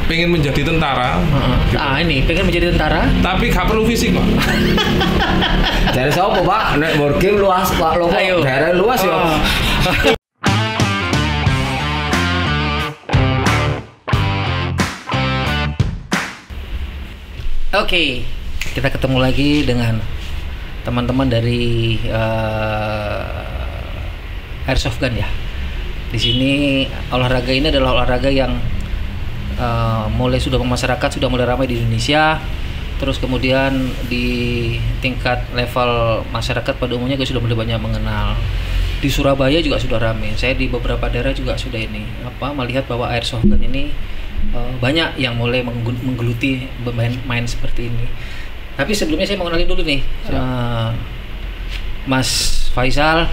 pengen menjadi tentara. Gitu. Ini pengen menjadi tentara. Tapi gak perlu fisik, Pak. Dari siapa, Pak? Nek boardgame luas, Pak. Lo daerah luas ya. Oke, kita ketemu lagi dengan teman-teman dari Airsoft Gun ya. Di sini olahraga ini adalah olahraga yang sudah masyarakat sudah mulai ramai di Indonesia. Terus kemudian di tingkat level masyarakat pada umumnya juga sudah mulai banyak mengenal. Di Surabaya juga sudah ramai. Saya di beberapa daerah juga sudah melihat bahwa Airsoft Gun ini banyak yang mulai menggeluti main seperti ini. Tapi sebelumnya saya mau kenalin dulu nih Mas Faisal.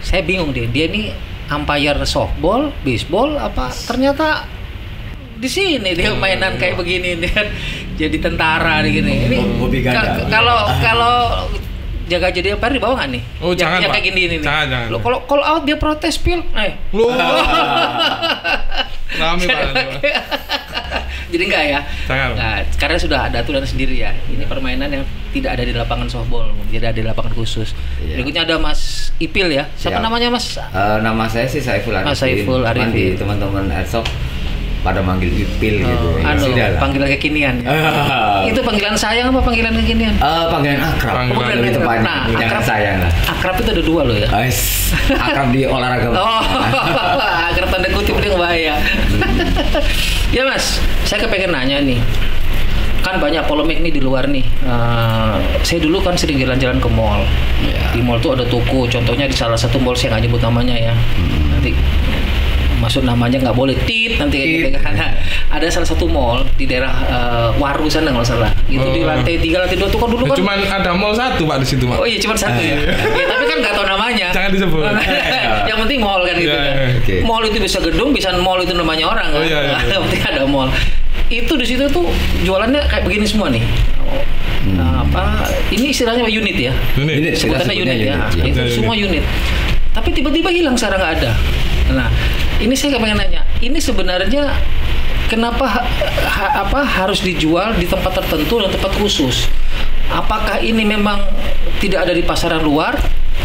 Saya bingung dia ini umpire softball, baseball apa ternyata di sini dia mainan kayak begini dia jadi tentara gini. Ini kalau jaga jadi umpire di bawah nggak nih? Oh jangan Pak. Kayak gini nih. Jangan. Loh, kalau out dia protes pil. Rame Pak. Jadi enggak ya? Jangan. Nah, karena sudah ada aturan sendiri ya. Ini permainan yang tidak ada di lapangan softball, jadi ada di lapangan khusus. Iya. Berikutnya ada Mas Ipil ya. Siapa namanya Mas? Nama saya sih Saiful Arifin. Mas Saiful Arifin. Di teman-teman Airsoft pada manggil Ipil gitu. Panggilan kekinian. Itu panggilan sayang apa panggilan kekinian? Panggilan akrab. Panggilan itu akrab. nah, akrab sayang lah. Akrab itu ada dua loh ya. Akrab di olahraga. Akrab tanda kutip itu bahaya. Ya Mas, saya kepengen nanya nih. Kan banyak polemik nih di luar nih. Saya dulu kan sering jalan-jalan ke mall. Di mall tuh ada toko. Contohnya di salah satu mall, saya nggak nyebut namanya ya. Nanti maksud namanya nggak boleh nanti kayak gitu karena ada salah satu mall di daerah Waru sana nggak salah itu di lantai 3 lantai 2 tuh kan dulu kan cuman ada mall satu Pak di situ Pak. Oh iya cuma satu ya. Tapi kan nggak tahu namanya, jangan disebut. Yang penting mall kan gitu kan. Mall itu bisa gedung, bisa mall itu namanya orang kan. Yang penting ada mall itu. Di situ tuh jualannya kayak begini semua nih. Ini istilahnya unit ya, sebutannya unit ya. Itu semua unit, tapi tiba-tiba hilang, sekarang nggak ada. Nah, ini saya pengen nanya, ini sebenarnya kenapa harus dijual di tempat tertentu dan tempat khusus? Apakah ini memang tidak ada di pasaran luar?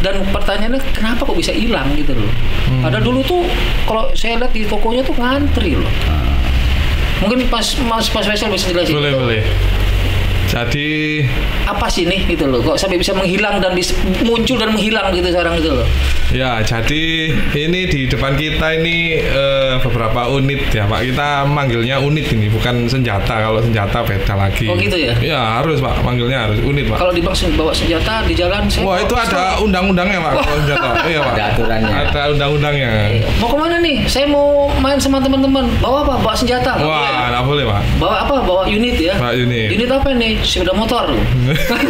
Dan pertanyaannya kenapa kok bisa hilang gitu loh? Padahal dulu tuh kalau saya lihat di tokonya tuh ngantri loh. Mungkin Mas Faisal bisa jelasin. Boleh. Jadi apa sih nih gitu loh, kok sampai bisa menghilang dan muncul dan menghilang gitu sekarang gitu loh. Ya, jadi ini di depan kita ini beberapa unit ya Pak. Kita manggilnya unit ini, bukan senjata. Kalau senjata beda lagi. Oh gitu ya? Ya harus Pak, manggilnya harus unit Pak. Kalau bawa senjata di jalan saya. Wah itu ada undang-undangnya Pak. Kalau senjata. Iya Pak. Ada aturannya. Ada undang-undangnya. Mau kemana nih? Saya mau main sama teman-teman. Bawa apa? Bawa senjata. Wah, nggak boleh Pak. Bawa apa? Bawa unit ya. Bawa unit. Unit apa nih? Sepeda motor.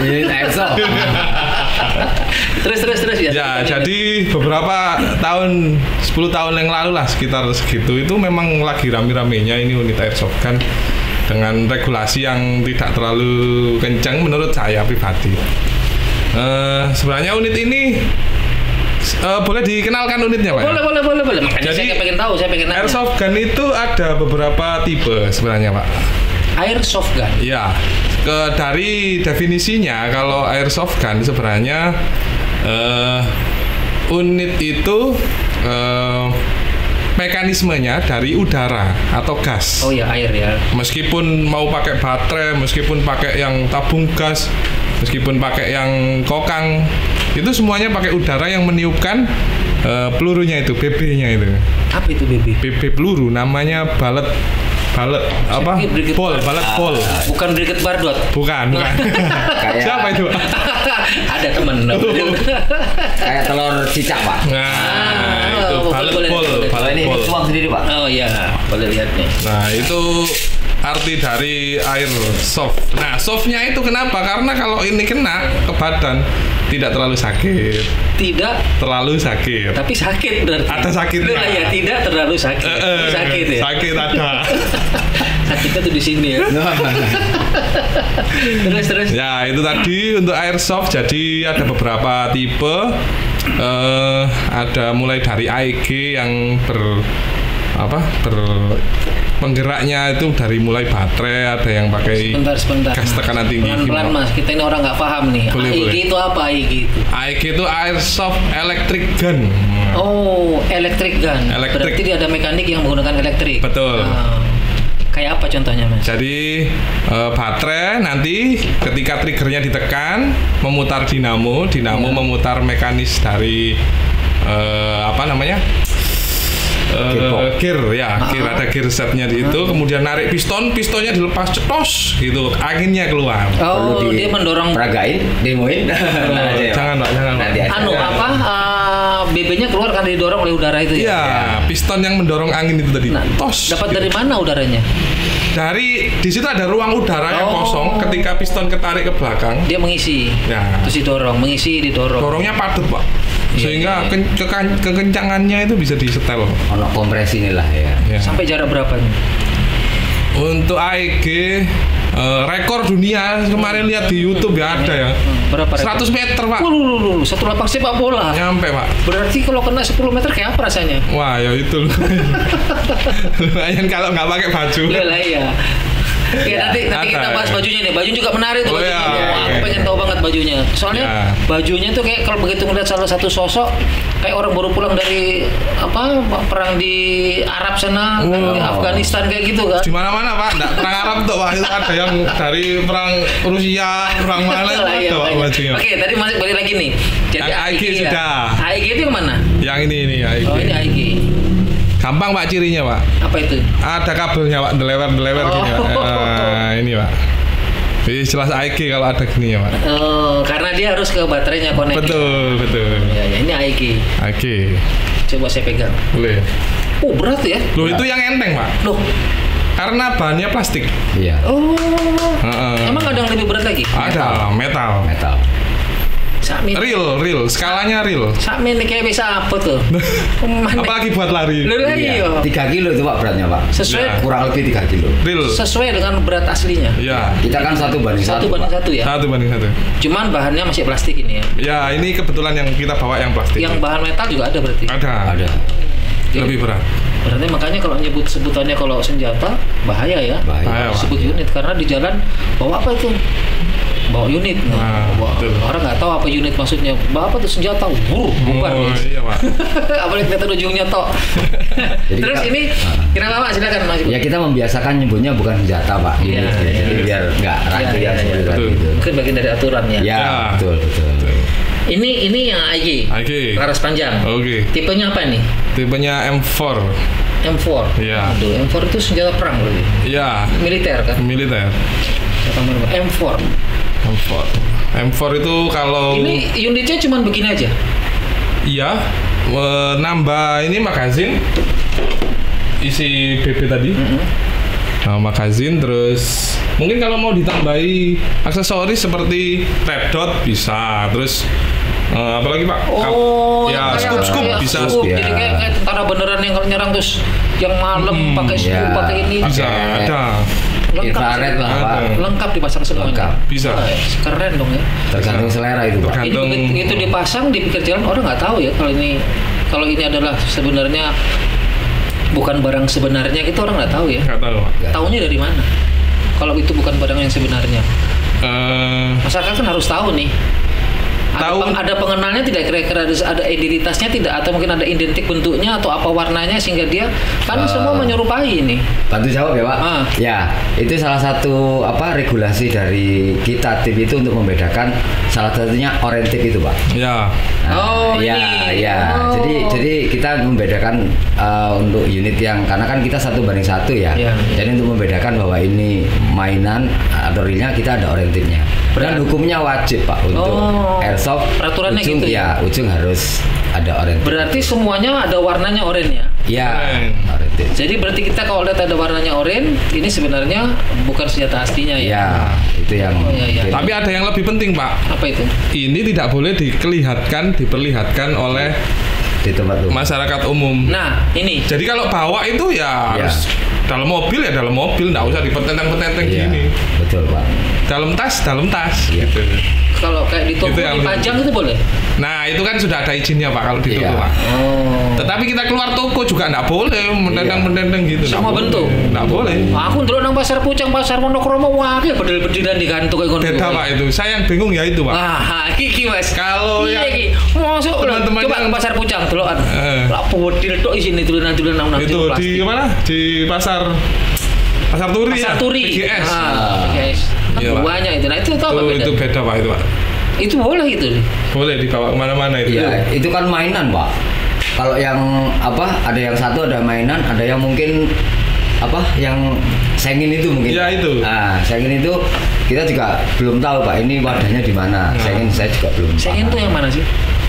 Unit Airsoft. Terus ya. Ya, jadi beberapa tahun, 10 tahun yang lalu lah sekitar segitu itu memang lagi rame-ramenya ini unit Airsoft kan, dengan regulasi yang tidak terlalu kencang menurut saya pribadi. Sebenarnya unit ini boleh dikenalkan unitnya Pak? Boleh. Makanya jadi, saya pengen tahu, saya pengen nanya. Airsoft gun itu ada beberapa tipe sebenarnya Pak. Airsoft gun? Ya, dari definisinya kalau Airsoft gun sebenarnya unit itu mekanismenya dari udara atau gas. Oh ya, air ya. Meskipun mau pakai baterai, meskipun pakai yang tabung gas, meskipun pakai yang kokang, itu semuanya pakai udara yang meniupkan pelurunya itu, BB-nya itu. Apa itu BB? BB peluru, namanya balet apa? Balet ball. Bukan Briget Bardot. Bukan. Siapa itu? Ada teman. Kayak telur cicak Pak. Nah, itu balet ball. Kalau ini tuang sendiri Pak. Oh iya, boleh lihat nih. Nah, itu arti dari airsoft. Nah, softnya itu kenapa? Karena kalau ini kena ke badan tidak terlalu sakit. Tidak terlalu sakit. Tapi sakit berarti. Ada sakitnya. Ya, tidak terlalu sakit. Sakit ya. Sakit ada. Sakitnya tuh di sini ya. Terus. Ya, itu tadi untuk airsoft. Jadi ada beberapa tipe. Ada mulai dari AEG yang penggeraknya itu dari mulai baterai, ada yang pakai sebentar. gas tekanan tinggi. Pelan-pelan Mas, kita ini orang nggak paham nih. AEG itu apa AEG itu? AEG itu Airsoft Electric Gun. Oh, electric gun. Berarti dia ada mekanik yang menggunakan elektrik. Betul. Kayak apa contohnya Mas? Jadi baterai nanti ketika triggernya ditekan memutar dinamo memutar mekanis dari gear ada gear setnya di itu, kemudian narik pistonnya dilepas cetos gitu, anginnya keluar. Dia mendorong. Peragain, demoin. Jangan Pak. BB-nya keluar karena didorong oleh udara itu ya? Iya, piston yang mendorong angin itu tadi. Dapat dari mana udaranya? Di situ ada ruang udara yang kosong. Ketika piston ketarik ke belakang, dia mengisi. Ya. Terus didorong. Dorongnya padat Pak. Sehingga kekencangannya itu bisa disetel. Ono kompresi inilah ya. Sampai jarak berapa nih? Untuk AEG rekor dunia kemarin lihat di YouTube ya ada ya. Berapa? 100 meter Pak. Satu lapangan sepak bola. Nyampe Pak. Berarti kalau kena 10 meter kayak apa rasanya? Wah ya itu lumayan kalau nggak pakai baju. Iya. Ya nanti kita bahas bajunya nih. Baju juga menarik tuh. Aku pengen tahu banget bajunya. Soalnya bajunya tuh kayak kalau begitu ngeliat salah satu sosok kayak orang baru pulang dari perang di Arab sana, di Afghanistan kayak gitu kan. Di mana-mana Pak, enggak perang Arab tuh Pak. Itu ada yang dari perang Rusia, perang mana itu Pak bajunya. Oke, tadi masih balik lagi nih. Jadi AEG sudah. AEG itu yang mana? Yang ini AEG. Oh, ini AEG. Gampang Pak cirinya Pak. Apa itu? Ada kabelnya Pak, delewer gini Pak. Ini Pak. Jadi jelas AEG kalau ada gini ya Pak. Karena dia harus ke baterainya connect. Betul. Ya, ini AEG. AEG. Coba saya pegang. Boleh. Berat ya? Loh itu yang enteng Pak. Loh. Karena bahannya plastik. Iya. Emang ada yang lebih berat lagi? Ada, metal. Real, skalanya real. Sakmin kayak bisa apa tuh? Apalagi buat lari. Iya. 3 kilo itu Pak beratnya Pak. Sesuai kurang lebih 3 kilo. Real. Sesuai dengan berat aslinya. Iya. Kita kan 1 banding 1 ya. 1 banding 1. Cuman bahannya masih plastik ini ya. Ya, ini kebetulan yang kita bawa yang plastik. Yang bahan metal juga ada berarti? Ada. Lebih berat. Berarti makanya kalau nyebut sebutannya kalau senjata bahaya ya. Bahaya. Sebut unit karena di jalan bawa apa itu? Bawa unit. Orang nggak tahu apa unit maksudnya. Bawa apa tuh senjata? Bubar. Iya Pak. Apalagi kita ujungnya tok. Terus ini kenapa Pak? Silakan Mas. Ya kita membiasakan nyebutnya bukan senjata Pak. Jadi biar nggak ragu ya seperti itu. Mungkin bagian dari aturan ya. Ya, betul. Ini yang AEG. Laras panjang. Oke. Tipenya apa nih? Tipenya M4. M4. Iya. Aduh, M4 itu senjata perang berarti. Iya. Militer kan? Militer. M4. M4 itu kalau ini unitnya cuma begini aja. Iya. Nambah ini magazin. Isi BB tadi. Magazin terus mungkin kalau mau ditambahi aksesoris seperti red dot bisa, terus apalagi Pak? Scoop bisa. Jadi kayak tentara beneran yang kalau nyerang terus yang malam pakai scoop pakai ini bisa ada. Infrared lah Pak. Lengkap dipasang semuanya. Bisa. Keren dong ya. Tergantung selera itu Pak. Ini itu dipasang di pinggir jalan orang nggak tahu ya kalau ini adalah sebenarnya bukan barang sebenarnya, itu orang nggak tahu ya. Nggak tahu. Taunya dari mana? Kalau itu bukan barang yang sebenarnya. Masyarakat kan harus tahu nih. Ada pengenalnya tidak, kira-kira ada identitasnya tidak, atau mungkin ada identik bentuknya atau apa warnanya sehingga dia kan semua menyerupai ini. Bantu jawab ya Pak. Ya, itu salah satu regulasi dari kita tim itu untuk membedakan, salah satunya orientif itu Pak. Ya. Jadi kita membedakan untuk unit yang karena kan kita 1 banding 1 ya. Jadi untuk membedakan bahwa ini mainan atau realnya kita ada orientifnya. Dan hukumnya wajib Pak untuk airsoft. Peraturannya ujung, gitu ya? Ujung harus ada orientif. Berarti semuanya ada warnanya oranye ya? Iya. Orientif. Jadi berarti kita kalau lihat ada warnanya oranye, ini sebenarnya bukan senjata aslinya ya? Iya, itu yang. Tapi ada yang lebih penting Pak. Apa itu? Ini tidak boleh diperlihatkan oleh di tempat umum. Masyarakat umum. Nah, ini. Jadi kalau bawa itu harus dalam mobil, nggak usah dipertenteng-pertenteng gini. Betul Pak. Dalam tas. Iya. Gitu. kalau kayak di toko dipajang itu boleh? Nah itu kan sudah ada izinnya Pak kalau di toko Iya. Pak. Tetapi kita keluar toko juga nggak boleh mendendang gitu. Semua bentuk? Nggak boleh. Aku ndelok nang pasar Pucang, pasar Monokromo akeh bedil-bedilan digantung kayak ngono. Beda Pak itu. Saya yang bingung ya itu Pak. Iki Mas. Kalau yang masuk teman-teman coba yang ke pasar Pucang delokan. Lah bedil tok isine tulisan-tulisan nang itu di mana? Di Pasar Turi ya? Pasar Turi. PGS. PGS. Iya, Pak. Banyak itu. Nah, itu tahu apa beda? Itu beda Pak itu Pak. Itu boleh gitu. Boleh dibawa kemana-mana itu. Iya, itu kan mainan, Pak. Kalau yang ada yang satu ada mainan, ada yang mungkin yang sengin itu mungkin. Iya itu. Nah, sengin itu kita juga belum tahu Pak. Ini wadahnya di mana? Sengin saya juga belum. Sengin itu yang mana sih?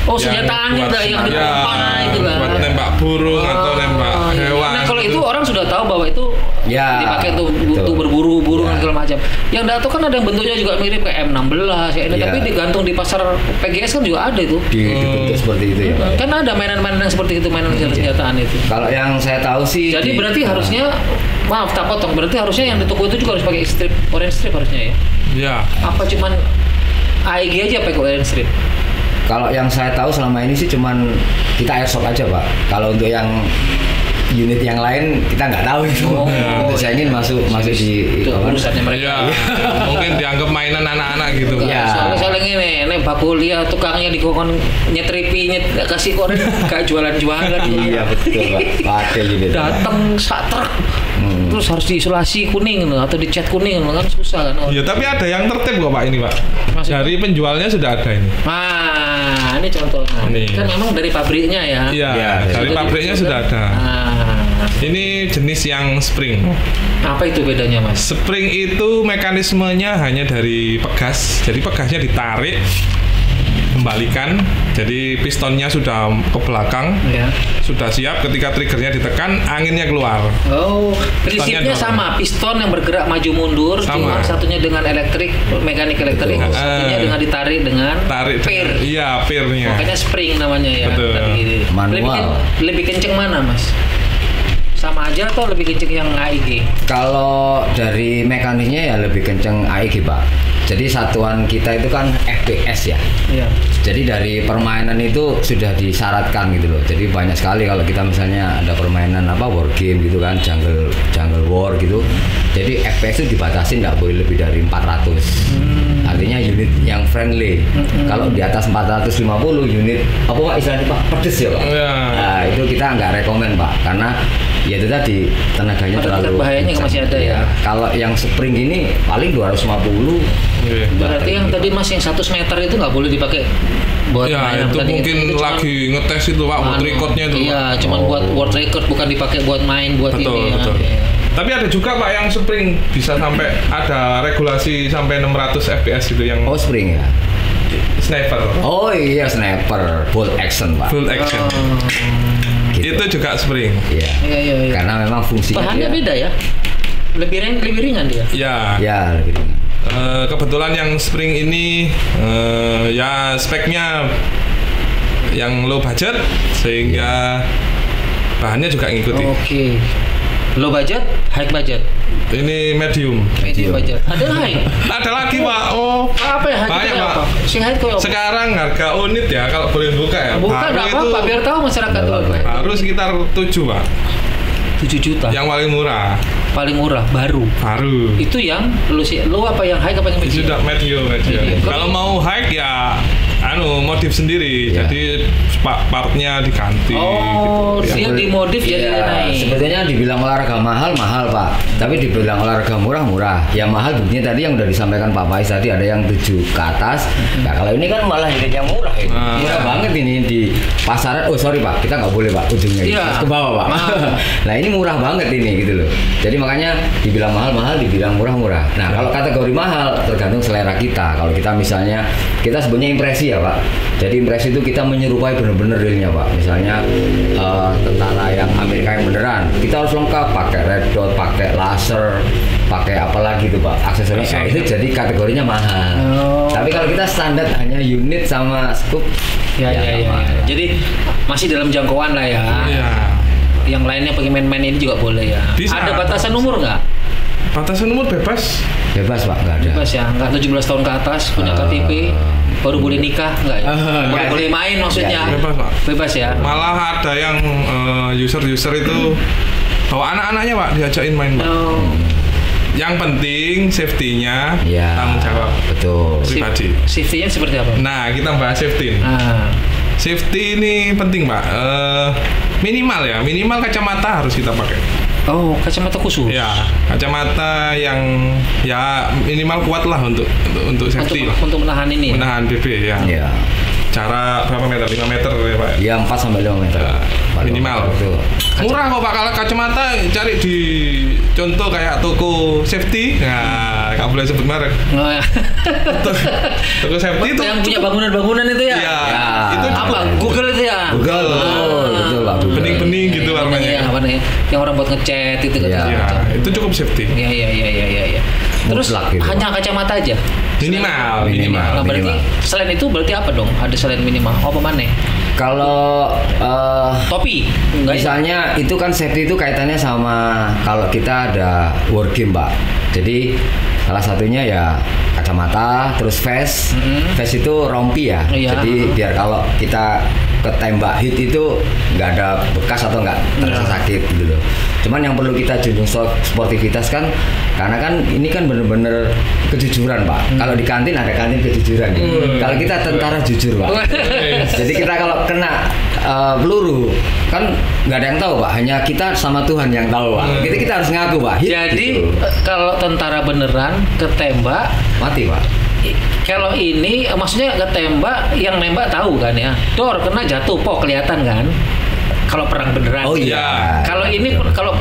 Oh, senjata angin yang dipanah itu lah. Buat nembak burung atau nembak hewan. Nah, kalau itu orang sudah tahu bahwa itu dipakai untuk berburu dan segala macam. Yang Dato kan ada yang bentuknya juga mirip kayak M16 ya ini, tapi digantung di pasar PGS kan juga ada itu. Dibentuk seperti itu ya. Kan ada mainan-mainan yang seperti itu, mainan senjataan itu. Kalau yang saya tahu sih. Jadi berarti harusnya, maaf tak potong, berarti harusnya yang di toko itu juga harus pakai strip, orange strip harusnya ya. Iya. Apa cuman AEG aja pakai orange strip? Kalau yang saya tahu selama ini sih cuman kita airsoft aja Pak. Kalau untuk yang unit yang lain kita nggak tahu itu. Untuk saya ingin masuk di urusannya mereka. Ya, mungkin dianggap mainan anak-anak gitu. Ya. Soalnya ini bakulia tukangnya dikokon nyetripi kasih koren gak jualan-jualan. Iya betul Pak. Pakai unit. Datang sak truk. Terus harus diisolasi kuning atau dicat kuning kan susah kan. Ya tapi ada yang tertib kok Pak ini Pak. Dari penjualnya sudah ada ini. Nah, ini contohnya. Kan memang dari pabriknya ya. Iya, dari pabriknya sudah ada. Ini jenis yang spring. Apa itu bedanya Mas? Spring itu mekanismenya hanya dari pegas. Jadi pegasnya ditarik, kembalikan. Jadi pistonnya sudah ke belakang, sudah siap. Ketika triggernya ditekan, anginnya keluar. Oh, prinsipnya sama. Piston yang bergerak maju mundur, cuma satunya dengan elektrik, mekanik elektrik, satunya dengan ditarik dengan peer. Iya, peernya. Makanya spring namanya ya. Betul. Manual. Lebih kenceng mana Mas? Sama aja atau lebih kenceng yang AEG? Kalau dari mekaniknya ya lebih kenceng AEG Pak. Jadi satuan kita itu kan FPS ya. Iya. Jadi dari permainan itu sudah disyaratkan gitu loh. Jadi banyak sekali kalau kita misalnya ada permainan war game gitu kan, jungle war gitu. Jadi FPS itu dibatasi nggak boleh lebih dari 400. Artinya unit yang friendly. Kalau di atas 450 unit Pak istilahnya Pak pedes ya Pak. Nah, itu kita nggak rekomen Pak karena ya itu tadi tenaganya terlalu bahayanya masih ada ya. Kalau yang spring ini paling 250. Berarti yang tadi Mas yang 100 meter itu nggak boleh dipakai buat mainan. Itu mungkin itu lagi ngetes itu Pak, world recordnya itu. Iya, cuman buat world record bukan dipakai buat main buat ini. Betul. Tapi ada juga Pak yang spring bisa sampai ada regulasi sampai 600 fps itu yang. Oh spring ya. Sniper. Oh iya sniper, bolt action Pak. Bolt action. Gitu. Itu juga spring. Iya. Karena memang fungsinya bahannya beda ya. Lebih ringan dia. Iya. Ya lebih ringan. Kebetulan yang spring ini ya speknya yang low budget sehingga bahannya juga ngikuti. Oke. Low budget, high budget. Ini medium budget. Ada high? Ada lagi Pak. Oh, apa ya? Banyak Pak. Sing high kok. Sekarang harga unit ya kalau boleh buka ya. Buka enggak apa-apa biar tahu masyarakat tuh. Harus sekitar 7 Pak. 7 juta. Yang paling murah. Paling murah baru. Itu yang lu apa yang high apa yang medium? Sudah medium. Kalau mau high ya modif sendiri. Jadi partnya diganti. Oh, gitu. Dia dimodif jadi naik. Sebetulnya dibilang olahraga mahal Pak. Tapi dibilang olahraga murah. Yang mahal buktinya tadi yang udah disampaikan Pak Faiz tadi ada yang 7 ke atas. Nah, kalau ini kan malah yang murah itu. Murah banget ini di pasaran. Oh, sorry Pak, kita nggak boleh Pak ujungnya ke bawah Pak. Nah, ini murah banget ini gitu loh. Jadi makanya dibilang mahal, dibilang murah. Nah, kalau kategori mahal tergantung selera kita. Kalau kita misalnya kita sebenarnya impresi ya Pak. Jadi impresi itu kita menyerupai benar-benar realnya Pak. Misalnya tentara yang Amerika yang beneran, kita harus lengkap pakai red dot, pakai laser, pakai apa lagi tuh Pak aksesoris. Nah, itu jadi kategorinya mahal. Tapi kalau kita standar hanya unit sama scoop, ya. Jadi masih dalam jangkauan lah ya. Yang lainnya pakai main-main ini juga boleh ya. Bisa. Ada batasan umur nggak? Batasan umur bebas Pak, nggak ada. Bebas ya, nggak 17 tahun ke atas punya KTP baru boleh nikah nggak ya? Baru boleh main maksudnya. Bebas Pak. Bebas ya. Malah ada yang user itu bawa anak-anaknya Pak diajakin main Pak. Yang penting safety-nya tanggung jawab. Betul. Pribadi. Safety-nya seperti apa? Nah kita bahas safety. Safety ini penting Pak. Minimal kacamata harus kita pakai. Oh, kacamata khusus. Ya, kacamata yang ya minimal kuat lah untuk safety untuk menahan ini. Menahan BB ya. Iya. Cara berapa meter? 5 meter ya Pak? Ya 4 sampai 5 meter. Minimal. Murah kok Pak, kalau kacamata cari di contoh kayak toko safety. Nah, nggak boleh sebut merek. Oh, ya. Toko safety itu yang punya bangunan-bangunan itu ya. Iya. Itu apa? Google itu ya. Google. Betul Pak. Bening-bening gitu warnanya. Warnanya. Yang orang buat ngecat itu kan. Iya, itu cukup safety. Iya. Terus gitu, hanya kacamata aja. Minimal. Nah, berarti selain itu berarti apa dong? Ada selain minimal. Apa mana? Kalau topi, misalnya itu kan safety itu kaitannya sama kalau kita ada war game Pak. Jadi salah satunya ya kacamata, terus vest. Vest itu rompi ya. Jadi biar kalau kita ketembak hit itu nggak ada bekas atau nggak terasa sakit gitu loh. Cuman yang perlu kita junjung sportivitas kan, karena kan ini kan bener-bener kejujuran Pak. Kalau di kantin ada kantin kejujuran. Kalau kita tentara jujur Pak. Jadi kita kalau kena peluru kan nggak ada yang tahu Pak. Hanya kita sama Tuhan yang tahu Pak. Jadi kita harus ngaku Pak. Jadi kalau tentara beneran ketembak mati Pak. Kalau ini maksudnya ketembak, yang nembak tahu kan ya. Dor kena jatuh, kelihatan kan. Kalau perang beneran. Oh iya. Kalau ini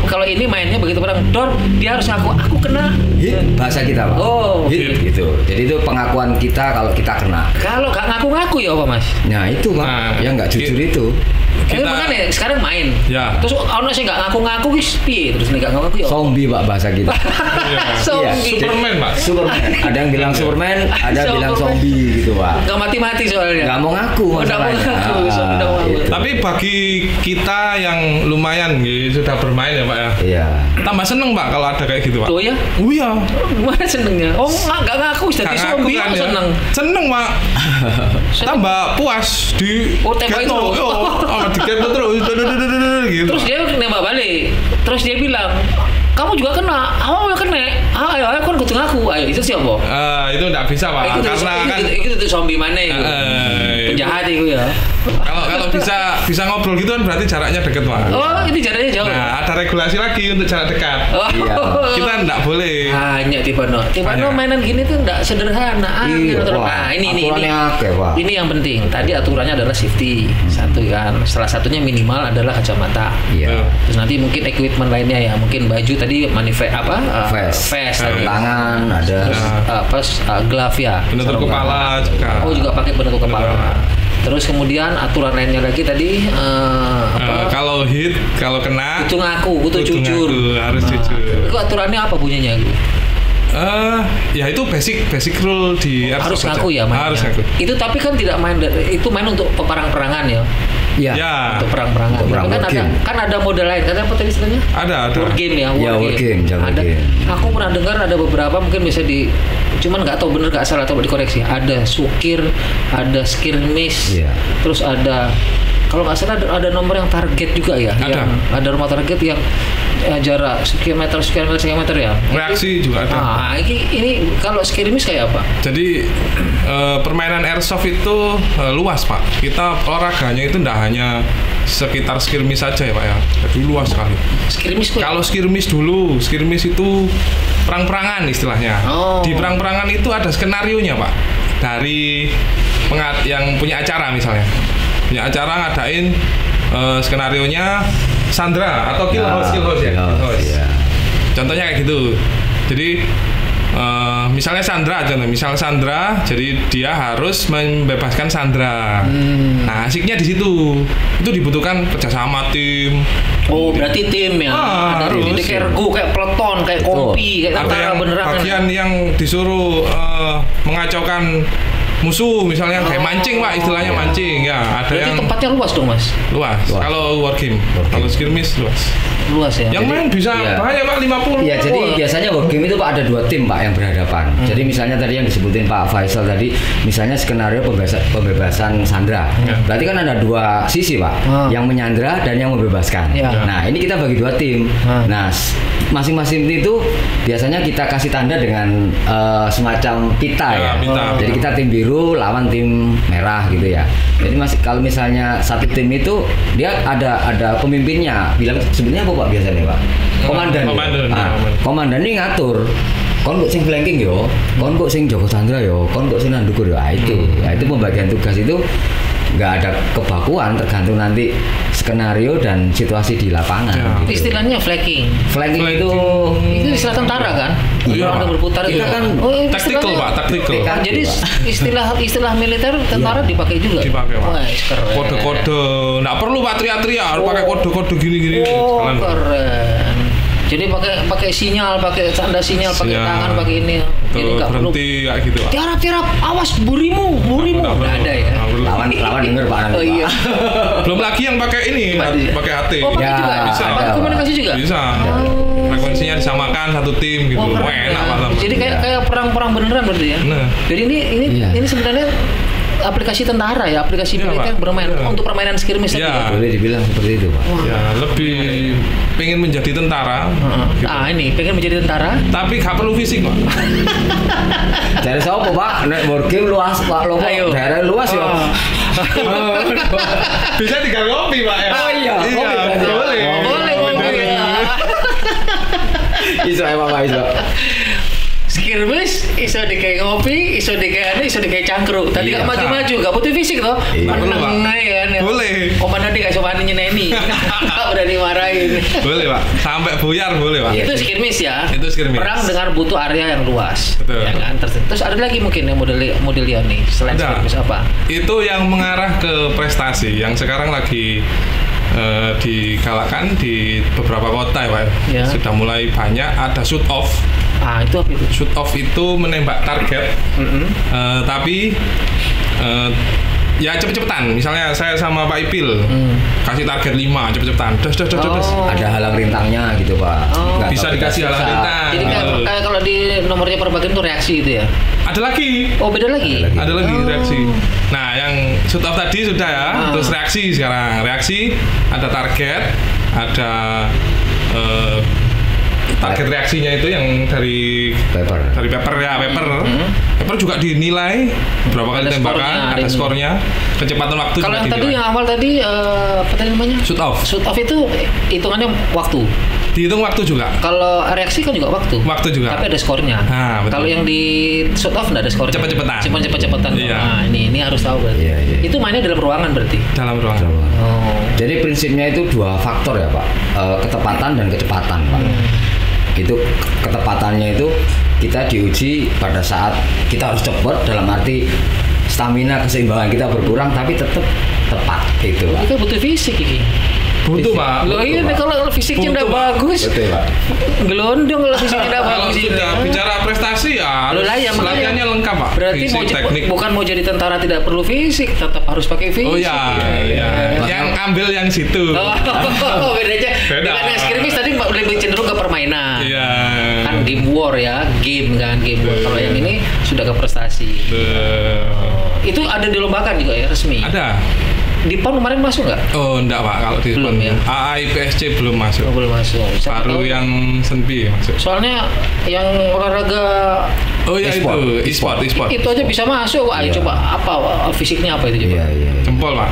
kalau ini mainnya begitu perang dor, dia harus ngaku aku kena. Hit bahasa kita Pak. Oh. Hit gitu. Jadi itu pengakuan kita kalau kita kena. Kalau nggak ngaku-ngaku ya apa Mas? Nah itu Pak. Yang nggak jujur itu. Makanya sekarang main. Ya. Terus orang sih nggak ngaku-ngaku wis piye? Terus nggak ngaku ya. Zombie Pak bahasa kita. Zombie. Superman Pak. Superman. Ada yang bilang Superman, ada bilang zombie gitu Pak. Nggak mati-mati soalnya. Nggak mau ngaku masalahnya. Tapi bagi kita yang lumayan gitu sudah bermain ya Pak ya. Iya. Tambah seneng Pak kalau ada kayak gitu Pak. Oh ya? Oh iya. Gimana senengnya? Oh nggak ngaku jadi zombie kan, ya. seneng. Seneng Pak. Tambah puas di tembak itu. Diketok terus gitu. Terus dia nembak balik. Terus dia bilang, kamu juga kena, awal kena. Ayo kan kudu ngaku. Ayo itu siapa? Itu enggak bisa Pak. Karena kan itu zombie mana itu? Penjahat itu ya. Kalau bisa ngobrol gitu kan berarti jaraknya dekat Pak. Oh, ini jaraknya jauh. Nah, ada regulasi lagi untuk jarak dekat. Iya. Kita enggak boleh. Hanya Tipano mainan gini tuh enggak sederhana. Ini yang penting. Tadi aturannya adalah safety. Satu kan. Salah satunya minimal adalah kacamata. Iya. Terus nanti mungkin equipment lainnya ya, mungkin baju tadi vest tangan ada. Terus glove ya. Penutup kepala juga. Oh, juga pakai penutup kepala. Terus kemudian aturan lainnya lagi tadi kalau hit, kalau kena itu ngaku, itu jujur. Harus jujur. Itu aturannya apa bunyinya? Ya itu basic rule di harus ngaku ya mainnya. Harus ngaku. Itu tapi kan tidak main, itu main untuk perang-perangan ya. Ya. Untuk perang-perangan. Kan ada model lain. Kan apa tadi istilahnya? Ada. War game ya. War game. Ada. Aku pernah dengar ada beberapa mungkin bisa cuman nggak tahu bener nggak salah atau dikoreksi. Ada sukir, ada skirmish, terus ada kalau nggak salah ada nomor yang target juga ya. Ada nomor target yang jarak sekian meter ya. Reaksi juga ada. Nah, ini kalau skirmish kayak apa? Jadi permainan airsoft itu luas Pak. Kita olahraganya itu tidak hanya sekitar skirmish saja ya Pak ya. Jadi luas sekali. Kalau skirmish itu perang-perangan istilahnya. Di perang-perangan itu ada skenarionya Pak. Dari yang punya acara misalnya. Punya acara ngadain skenarionya Sandra atau kill house ya. Contohnya kayak gitu. Jadi misalnya Sandra, jadi dia harus membebaskan Sandra. Nah, asiknya di situ. Itu dibutuhkan kerjasama tim. Oh, berarti tim ya. Ada tim kayak regu, kayak peleton, kayak kompi, kayak tentara beneran. Bagian yang disuruh mengacaukan musuh, misalnya kayak mancing Pak, istilahnya mancing ya. Ada berarti yang tempatnya luas dong Mas. Luas. Kalau war game, kalau skirmish luas. Ya. Yang main bisa banyak Pak, 50. Iya, jadi biasanya war game itu ada 2 tim Pak yang berhadapan. Jadi misalnya tadi yang disebutin Pak Faisal tadi, misalnya skenario pembebasan Sandra. Berarti kan ada 2 sisi Pak, yang menyandra dan yang membebaskan. Nah ini kita bagi 2 tim. Nah masing-masing tim itu biasanya kita kasih tanda dengan semacam pita ya. Jadi kita tim biru lawan tim merah gitu ya. Jadi kalau misalnya satu tim itu dia ada pemimpinnya. Bilang sebenarnya apa Pak biasanya Pak? Komandan. Komandan ini ngatur. Kon kok sing flanking yo, kon kok sing Joko Chandra yo, kon kok sing nandukur yo. Itu pembagian tugas itu nggak ada kebakuan, tergantung nanti skenario dan situasi di lapangan. Istilahnya flanking. Flanking itu istilah tentara kan? Orang berputar itu kan taktikal Pak, taktikal. Jadi istilah militer tentara dipakai juga. Dipakai Pak. Wah, keren. Kode-kode, nggak perlu Pak teriak-teriak, harus pakai kode-kode gini-gini. Keren. Jadi pakai sinyal, pakai tanda sinyal, pakai tangan, pakai ini. Jadi nggak perlu berhenti kayak gitu Pak. Tiarap, awas burimu. Nggak ada ya. Lawan denger Pak. Oh iya. Belum lagi yang pakai ini, pakai HT. Oh pakai juga. Bisa. Pakai komunikasi juga. Bisa. Frekuensinya disamakan satu tim gitu. Wah enak Pak. Jadi kayak perang-perang beneran berarti ya. Nah. Jadi ini sebenarnya aplikasi tentara ya, aplikasi militer bermain untuk permainan skirmish ya. tadi. Boleh dibilang seperti itu Pak. Ya lebih pengen menjadi tentara. Gitu. Ini pengen menjadi tentara. Tapi gak perlu fisik Pak. Dari siapa Pak? Nek game luas Pak, lo daerah luas ya. Bisa tinggal ngopi Pak ya. Oh iya. Boleh. Iso Pak iso. Skirmish iso dikayak ngopi, iso dikayak cangkruk. Tadi gak maju-maju, gak butuh fisik toh. Meneng kan. Boleh. Komandan gak coba nyeneni. Gak berani marahin. Boleh Pak. Sampai buyar boleh Pak. Itu skirmish ya. Itu skirmish. Perang dengan butuh area yang luas. Betul. Ya kan? Terus ada lagi mungkin yang model nih selain skirmish apa? Itu yang mengarah ke prestasi yang sekarang lagi digalakan di beberapa kota ya Pak. Ya. Sudah mulai banyak ada shoot off. Itu apa itu? Shoot off itu menembak target, tapi ya cepet-cepetan. Misalnya saya sama Pak Ipil kasih target 5, cepet-cepetan. Des. Ada halang rintangnya gitu Pak. Bisa dikasih halang rintang. Jadi kayak kalau di nomornya perbagian itu reaksi itu ya? Ada lagi. Oh beda lagi? Ada lagi reaksi. Nah yang shoot off tadi sudah ya. Terus reaksi sekarang. Reaksi ada target, ada target reaksinya itu yang dari paper ya. Paper juga dinilai berapa kali tembakan, ada skornya, kecepatan waktu. Kalau yang tadi yang awal tadi apa tadi namanya? Shoot off itu hitungannya waktu. Dihitung waktu juga. Kalau reaksi kan juga waktu. Waktu juga. Tapi ada skornya. Kalau yang di shoot off nggak ada skornya. Cepet-cepetan. Iya. Nah, ini harus tahu berarti. Iya. Itu mainnya dalam ruangan berarti. Dalam ruangan. Jadi prinsipnya itu 2 faktor ya Pak. Ketepatan dan kecepatan Pak. Itu ketepatannya itu kita diuji pada saat kita harus cepat, dalam arti stamina keseimbangan kita berkurang tapi tetap tepat gitu Pak. Kita butuh fisik ini. Butuh Pak. Loh iya kalau fisiknya udah bagus. Betul Pak. Gelondong kalau fisiknya udah bagus. Kalau sudah bicara prestasi ya latihannya lengkap Pak. Berarti bukan mau jadi tentara tidak perlu fisik, tetap harus pakai fisik. Oh iya. Yang ambil yang situ. Bedanya. Dengan yang skirmish tadi lebih cenderung ke permainan. Iya. Kan game war ya, game war. Kalau yang ini sudah ke prestasi. Itu ada dilombakan juga ya resmi. Ada. Di PON kemarin masuk nggak? Oh enggak Pak, kalau di PON ya. AAIPSC belum masuk. Belum masuk. Baru yang Senpi masuk. Soalnya yang olahraga e-sport. Itu aja bisa masuk. Ayo coba apa fisiknya apa itu coba? Iya. Jempol Pak.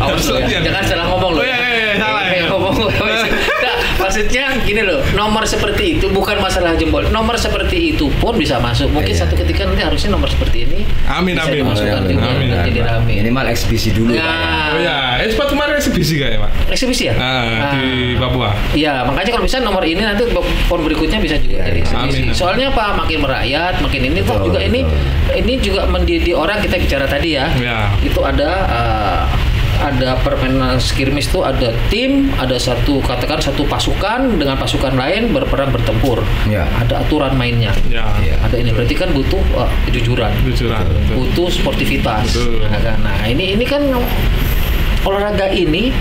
Awas loh, jangan salah ngomong loh. Salah. Maksudnya gini loh, nomor seperti itu bukan masalah jempol. Nomor seperti itu pun bisa masuk. Mungkin satu ketika nanti harusnya nomor seperti ini. Amin. Jadi rame. Minimal eksibisi dulu. Oh ya, e-sport kemarin eksibisi kayaknya Pak. Eksibisi ya? Di Papua. Iya, makanya kalau bisa nomor ini nanti PON berikutnya bisa juga jadi eksibisi. Soalnya apa? Makin merakyat, makin ini toh juga ini juga mendidik orang. Kita bicara tadi ya. Itu ada permainan skirmish tuh ada tim, ada satu pasukan dengan pasukan lain berperang bertempur. Ada aturan mainnya. Ada ini berarti kan butuh kejujuran. Butuh sportivitas. Nah, ini kan olahraga ini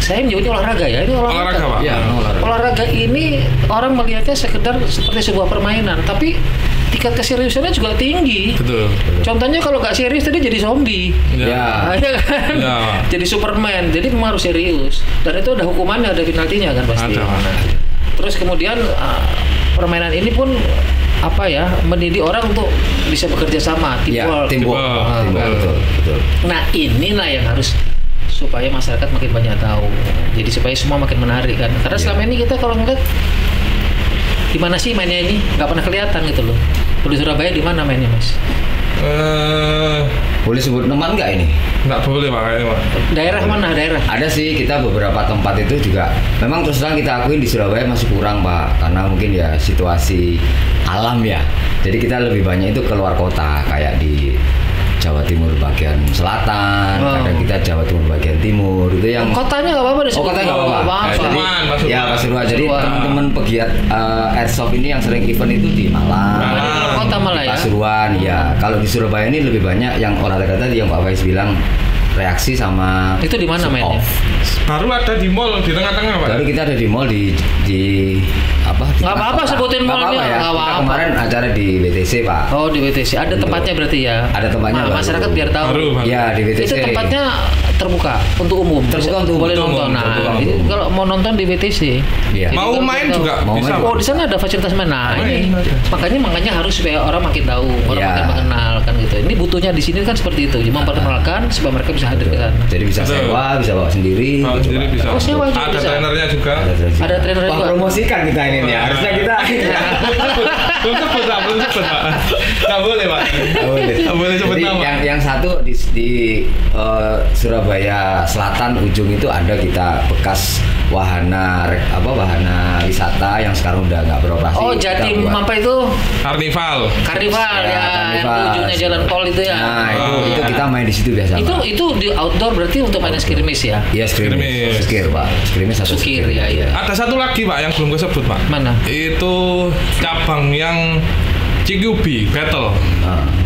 saya menyebutnya olahraga ya. Ini olahraga. Pak. Ya, Olahraga ini orang melihatnya sekedar seperti sebuah permainan, tapi tingkat keseriusannya juga tinggi. Betul. Contohnya kalau nggak serius tadi jadi zombie. Ya. Ya kan? Ya. Jadi Superman. Jadi memang harus serius. Dan itu ada hukumannya, ada penaltinya kan pasti. Ada. Terus kemudian permainan ini pun mendidik orang untuk bisa bekerja sama, teamwork. Betul. Nah, inilah yang harus supaya masyarakat makin banyak tahu. Jadi supaya semua makin menarik kan. Karena selama ini kita kalau ngeliat di mana sih mainnya ini nggak pernah kelihatan gitu loh. Di Surabaya di mana mainnya, Mas? Boleh sebut teman nggak ini? Nggak boleh Pak kayaknya Pak. Daerah mana daerah? Ada sih, kita beberapa tempat itu juga memang terus terang kita akuin di Surabaya masih kurang Pak, karena mungkin ya situasi alam ya. Jadi kita lebih banyak itu keluar kota, kayak di Jawa Timur bagian selatan, kadang kita Jawa Timur bagian timur, itu yang kotanya nggak apa-apa deh. kotanya nggak apa-apa. Ya Pasuruan. Jadi teman-teman pegiat airsoft ini yang sering event itu di Malang, kota malah ya. Pasuruan ya. Kalau di Surabaya ini lebih banyak yang olahraga tadi yang Pak Faiz bilang, reaksi sama itu di mana mainnya? Baru ada di mall di tengah-tengah Pak. Baru kita ada di mall di apa? Nggak apa-apa sebutin mallnya. Ya. Kita kemarin acara di WTC Pak. Oh di WTC ada tempatnya berarti ya? Ada tempatnya. Masyarakat biar tahu. Baru. Ya di WTC. Itu tempatnya terbuka untuk umum. Terbuka untuk boleh nonton. Kalau mau nonton di WTC. Iya. Mau main juga bisa. Oh di sana ada fasilitas main. Nah ini makanya harus supaya orang makin tahu, orang makin mengenal kan gitu. Ini butuhnya di sini kan seperti itu. Cuma memperkenalkan supaya mereka bisa hadir ke sana. Jadi bisa sewa, bisa bawa sendiri. Bawa sendiri bisa. Oh, sewa juga ada bisa. trainernya juga. Ada trainernya juga. Promosikan kita ini ya. Harusnya kita. Belum sebut Pak. Nggak boleh Pak. Nggak boleh sebut nama. Yang satu di Surabaya Selatan ujung itu ada kita bekas wahana wisata yang sekarang udah nggak beroperasi. Oh Jatim apa itu? Karnival ya, yang ujungnya jalan tol itu ya. Nah itu kita main di situ biasa. Itu di outdoor berarti untuk main skirmish ya? Iya skirmish Pak. Skirmish satu. Ya. Ada satu lagi Pak yang belum kesebut Pak. Mana? Itu cabang yang CQB Battle.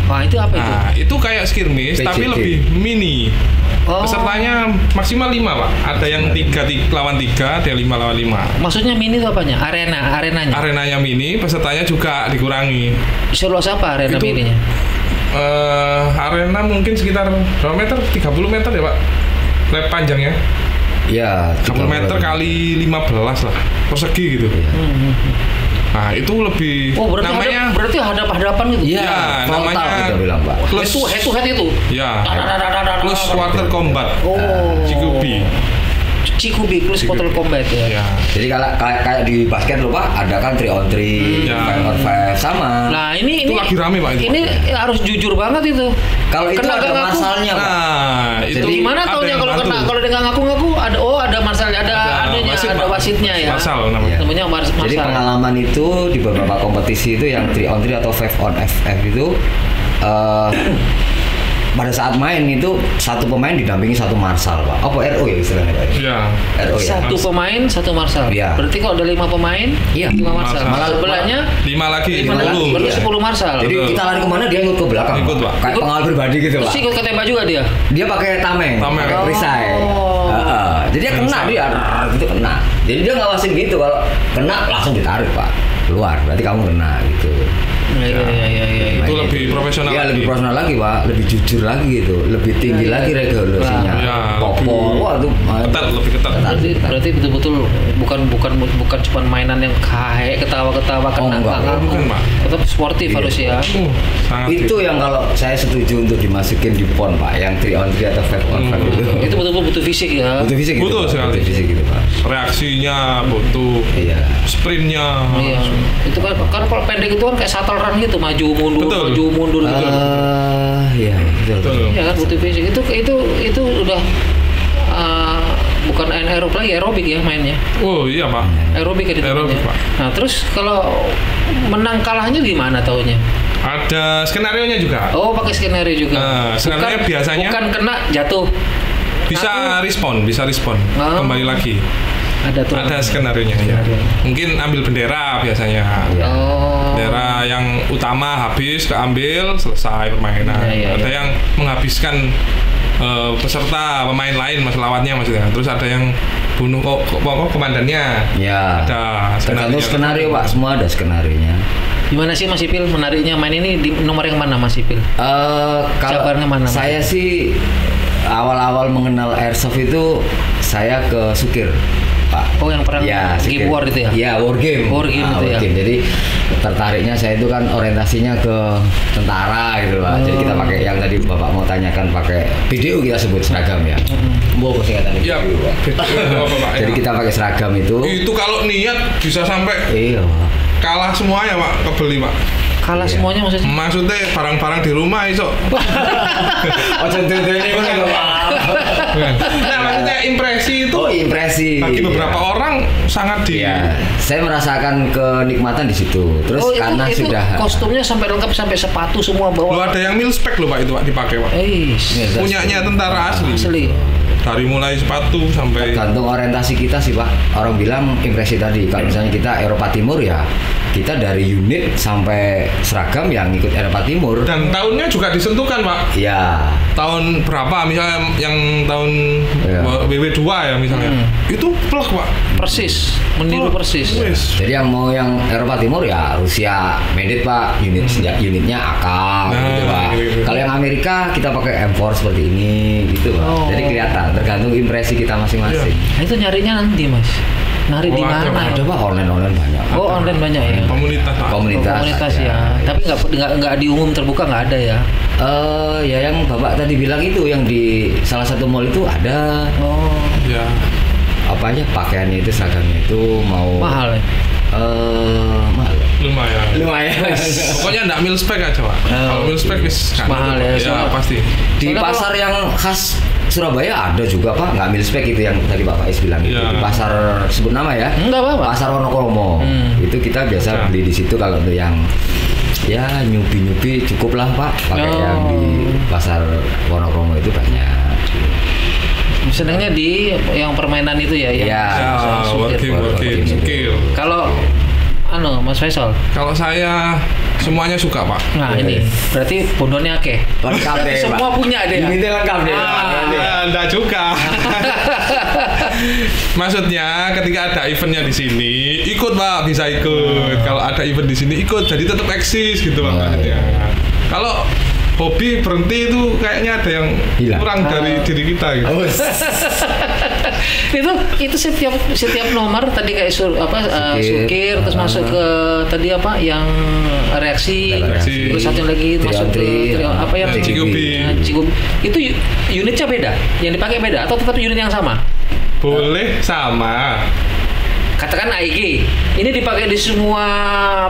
Wah itu apa itu? Nah, itu kayak skirmish tapi lebih mini. Pesertanya maksimal 5 Pak. Ada yang 3 lawan 3, ada yang 5 lawan 5. Maksudnya mini itu apanya? Arenanya? Arenanya mini, pesertanya juga dikurangi. Seluas apa arena itu, mininya? Arena mungkin sekitar berapa meter? 30 meter ya Pak. Lap panjangnya. Ya, 30 meter kali 15 lah. Persegi gitu. Nah, itu lebih berarti hadap-hadapan gitu. Ya, namanya kita bilang, Pak. Itu head to head itu. Ya. Close quarter combat. CQB Close Quarter Combat ya. Jadi kayak di basket loh Pak, ada kan 3 on 3, 5 on 5 sama. Nah, ini lagi rame Pak itu. Ini harus jujur banget itu. Kalau itu ada masalahnya Pak. Nah, itu gimana taunya kalau kena? Kalau dia nggak ngaku-ngaku ada masalahnya, ada wasitnya ya. Masal namanya. Namanya masal. Jadi pengalaman itu di beberapa kompetisi itu yang 3 on 3 atau 5 on FF itu pada saat main itu satu pemain didampingi satu marshal Pak. Apa RO ya istilahnya Pak? Iya. RO ya. Satu pemain satu marshal. Iya. Berarti kalau ada 5 pemain, 5 marshal. Sebelahnya 5 lagi. Berarti 10 marshal. Jadi kita lari kemana dia ikut ke belakang. Ikut Pak. Kayak pengawal pribadi gitu Pak. Terus ikut ketembak juga dia. Dia pakai tameng. Pakai perisai. Jadi dia kena dia, itu kena. Jadi dia ngawasin gitu, kalau kena langsung ditarik Pak. Keluar, berarti kamu kena gitu. Iya. Itu lebih profesional. Iya, lebih profesional lagi Pak, lebih jujur lagi gitu, lebih tinggi lagi regulasinya. Wah itu lebih ketat. Berarti betul-betul bukan cuma mainan yang ketawa-ketawa kena. Bukan Pak. Tetap sportif harus ya. Itu yang kalau saya setuju untuk dimasukin di PON Pak, yang 3 on 3 atau 5 on 5 itu. Itu betul-betul butuh fisik ya. Butuh fisik gitu. Butuh sekali. Butuh fisik gitu Pak. Reaksinya butuh. Iya. Sprintnya. Iya. Itu kan kalau pendek itu kan kayak shuttle run gitu, maju mundur gitu. Iya, betul. Iya kan butuh fisik. Itu udah bukan anaerob lagi, aerobik ya mainnya. Oh iya Pak. Aerobik ya Aerobik Pak. Nah terus kalau menang kalahnya gimana taunya? Ada skenario-nya juga. Oh pakai skenario juga. Skenario biasanya bukan kena jatuh. Bisa respon. Kembali lagi. Ada skenario-nya ya. Mungkin ambil bendera biasanya. Bendera yang utama habis keambil, selesai permainan. Ada yang menghabiskan peserta pemain lain mas lawannya maksudnya. Terus ada yang bunuh komandannya. Ya. Ada tergantung skenario Pak, semua ada skenarionya. Gimana sih Mas Ipil menariknya main ini di nomor yang mana Mas Ipil? Kalau mana, saya sih awal-awal mengenal airsoft itu saya ke Sukir Pak. Oh yang perang game war itu ya? Iya war game itu ya. Jadi tertariknya saya itu kan orientasinya ke tentara gitu Pak. Jadi kita pakai yang tadi Bapak mau tanyakan pakai BDU kita sebut seragam ya. Mbok singkatan iya, jadi kita pakai seragam itu. Itu kalau niat bisa sampai kalah semuanya Pak, kebeli Pak. Kalah semuanya maksudnya? Maksudnya barang-barang di rumah iso. Nah, maksudnya impresi itu. Impresi. Bagi beberapa orang sangat saya merasakan kenikmatan di situ. Terus karena itu sudah kostumnya sampai lengkap sampai sepatu semua bawa. Lo ada yang mil spec loh Pak itu Pak dipakai Pak. Punyanya tentara asli. Dari mulai sepatu sampai tergantung orientasi kita sih Pak. Orang bilang impresi tadi kalau misalnya kita Eropa Timur ya kita dari unit sampai seragam yang ikut Eropa Timur. Dan tahunnya juga disentuhkan Pak. Iya. Tahun berapa misalnya yang tahun WW2 ya misalnya. Itu plek Pak. Persis, meniru persis. Jadi yang mau yang Eropa Timur ya Rusia Medit Pak, unitnya AK gitu Pak. Kalau yang Amerika kita pakai M4 seperti ini gitu Pak. Jadi kelihatan tergantung impresi kita masing-masing. Nah, itu nyarinya nanti Mas. Nyari di mana? Ada Pak, online banyak. Online banyak ya. Komunitas ya. Tapi nggak di umum terbuka nggak ada ya. Ya yang Bapak tadi bilang itu yang di salah satu mall itu ada. Ya. Apa aja pakaiannya itu seragamnya itu mau mahal ya? Mahal. Lumayan. Pokoknya enggak mil spec aja Pak. Kalau mil spec mahal ya. Ya pasti. Di pasar yang khas Surabaya ada juga Pak, nggak mil spec itu yang tadi Pak Faiz bilang itu. Di pasar sebut nama ya? Enggak apa-apa. Pasar Wonokromo. Itu kita biasa beli di situ kalau untuk yang ya nyubi cukup lah Pak. Pakai yang di pasar Wonokromo itu banyak. Senangnya di yang permainan itu ya? Working skill. Kalau Mas Faisal? Kalau saya semuanya suka Pak. Nah ini berarti bondonnya akeh. Lengkap deh Pak. Semua punya deh. Ini lengkap deh. Enggak juga. Maksudnya ketika ada eventnya di sini ikut Pak, bisa ikut. Kalau ada event di sini ikut, jadi tetap eksis gitu Pak. Kalau hobi berhenti itu kayaknya ada yang kurang dari diri kita gitu. itu setiap nomor tadi kayak Sukir terus masuk ke tadi apa yang reaksi. Terus satu lagi masuk ke apa yang Cigubi. Itu unitnya beda, yang dipakai beda atau tetap unit yang sama? Boleh sama. Katakan AEG, ini dipakai di semua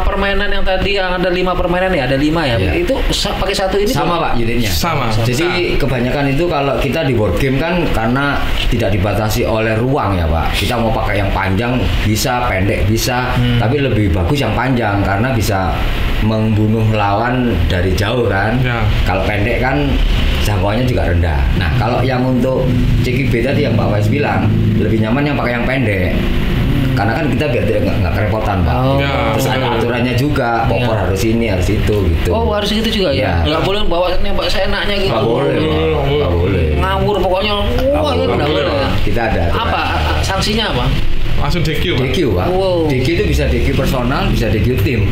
permainan yang tadi yang ada 5 permainan ya, ada 5 ya. Itu pakai satu ini sama Pak unitnya. Sama. Jadi kebanyakan itu kalau kita di board game kan karena tidak dibatasi oleh ruang ya Pak. Kita mau pakai yang panjang bisa, pendek bisa, tapi lebih bagus yang panjang karena bisa membunuh lawan dari jauh kan. Kalau pendek kan jangkauannya juga rendah. Nah kalau yang untuk CQB tadi yang Pak Wais bilang lebih nyaman yang pakai yang pendek. Karena kan kita biar nggak kerepotan Pak. Terus ada aturannya juga, popor harus ini, harus itu gitu. Harus gitu juga ya? Nggak boleh bawa nembak seenaknya gitu. Nggak boleh. Ngawur pokoknya. Nggak boleh. Kita ada. Apa sanksinya apa? Langsung DQ Pak. DQ itu bisa DQ personal, bisa DQ tim.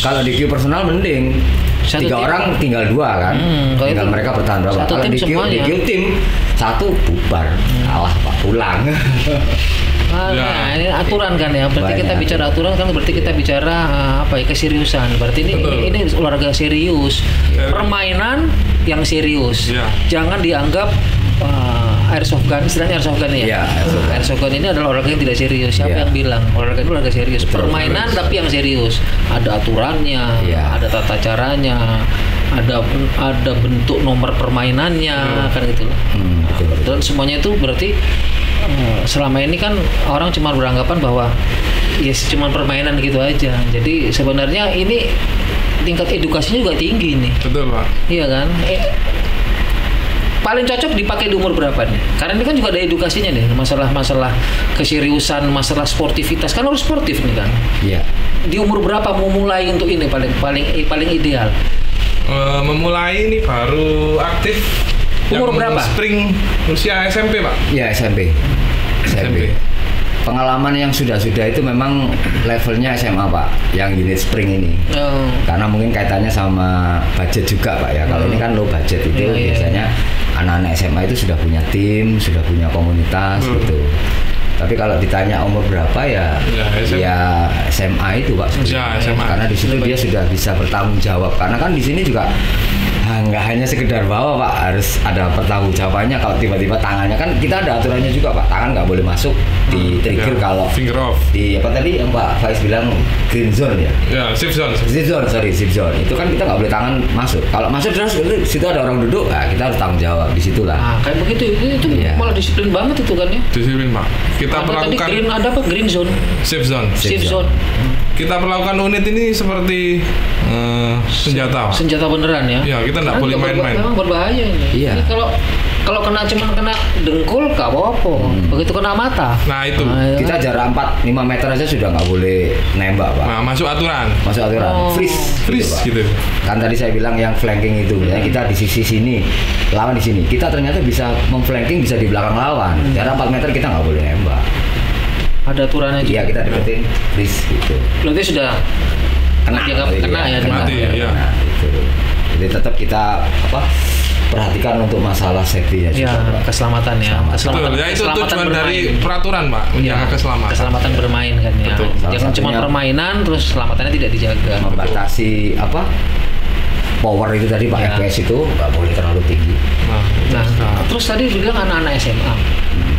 Kalau DQ personal mending 3 orang tinggal 2 kan. Tinggal mereka bertahan berapa. Kalau DQ tim 1 bubar. Kalah Pak, pulang. Nah, ini aturan kan ya. Berarti kita bicara aturan kan berarti kita bicara keseriusan. Berarti ini olahraga serius. Permainan yang serius. Jangan dianggap airsoft gun, istilahnya airsoft gun ya. Airsoft gun ini adalah olahraga yang tidak serius. Siapa yang bilang olahraga itu olahraga serius? Permainan tapi yang serius. Ada aturannya, ada tata caranya, ada bentuk nomor permainannya kan gitu. Dan semuanya itu berarti selama ini kan orang cuma beranggapan bahwa cuma permainan gitu aja. Jadi sebenarnya ini tingkat edukasinya juga tinggi nih. Betul Pak. Iya kan? Paling cocok dipakai di umur berapa nih? Karena ini kan juga ada edukasinya nih, masalah keseriusan, masalah sportivitas kan harus sportif nih kan. Iya. Di umur berapa mau mulai untuk ini paling ideal? Memulai ini baru aktif Umur berapa? Spring usia SMP, Pak. Ya, SMP. Pengalaman yang sudah itu memang levelnya SMA, Pak, yang unit spring ini. Karena mungkin kaitannya sama budget juga, Pak ya. Kalau ini kan low budget itu biasanya anak-anak SMA itu sudah punya tim, sudah punya komunitas gitu. Tapi kalau ditanya umur berapa ya SMA itu, Pak. Ya, SMA. Karena di situ dia sudah bisa bertanggung jawab. Karena kan di sini juga nggak hanya sekedar bawa, Pak, harus ada pertanggungjawabannya. Kalau tiba-tiba tangannya, kan kita ada aturannya juga, Pak, tangan nggak boleh masuk di trigger kalau finger off di apa tadi yang Pak Faiz bilang green zone ya. Ya, zip zone. Zip zone itu kan kita nggak boleh tangan masuk. Kalau masuk terus di situ ada orang duduk, nah, kita harus tanggung jawab di situlah. Kayak begitu itu malah disiplin banget itu kan ya. Disiplin, Pak. Kita perlakukan green zone. Safe zone. Kita perlakukan unit ini seperti senjata. Senjata beneran ya. Ya, kita nggak boleh main-main. Memang berbahaya ini. Iya. Ini kalau kena dengkul nggak apa-apa. Begitu kena mata. Nah, itu. Kita jarak 4-5 meter aja sudah nggak boleh nembak, Pak. Nah, masuk aturan. Freeze gitu. Kan tadi saya bilang yang flanking itu, ya kita di sisi sini, lawan di sini. Kita ternyata bisa memflanking, bisa di belakang lawan. Jarak 4 meter kita nggak boleh nembak. Ada aturannya juga. Iya, kita deketin freeze gitu. Berarti sudah kena ya. Mati ya. Nah, itu. Jadi tetap kita perhatikan untuk masalah safety-nya juga, keselamatan ya. Betul, ya itu tujuan dari peraturan, Pak, menjaga keselamatan. Keselamatan bermain kan ya. Betul. Jangan cuma permainan terus keselamatannya tidak dijaga. Membatasi power itu tadi, Pak, FPS itu nggak boleh terlalu tinggi. Nah, terus tadi bilang anak-anak SMA.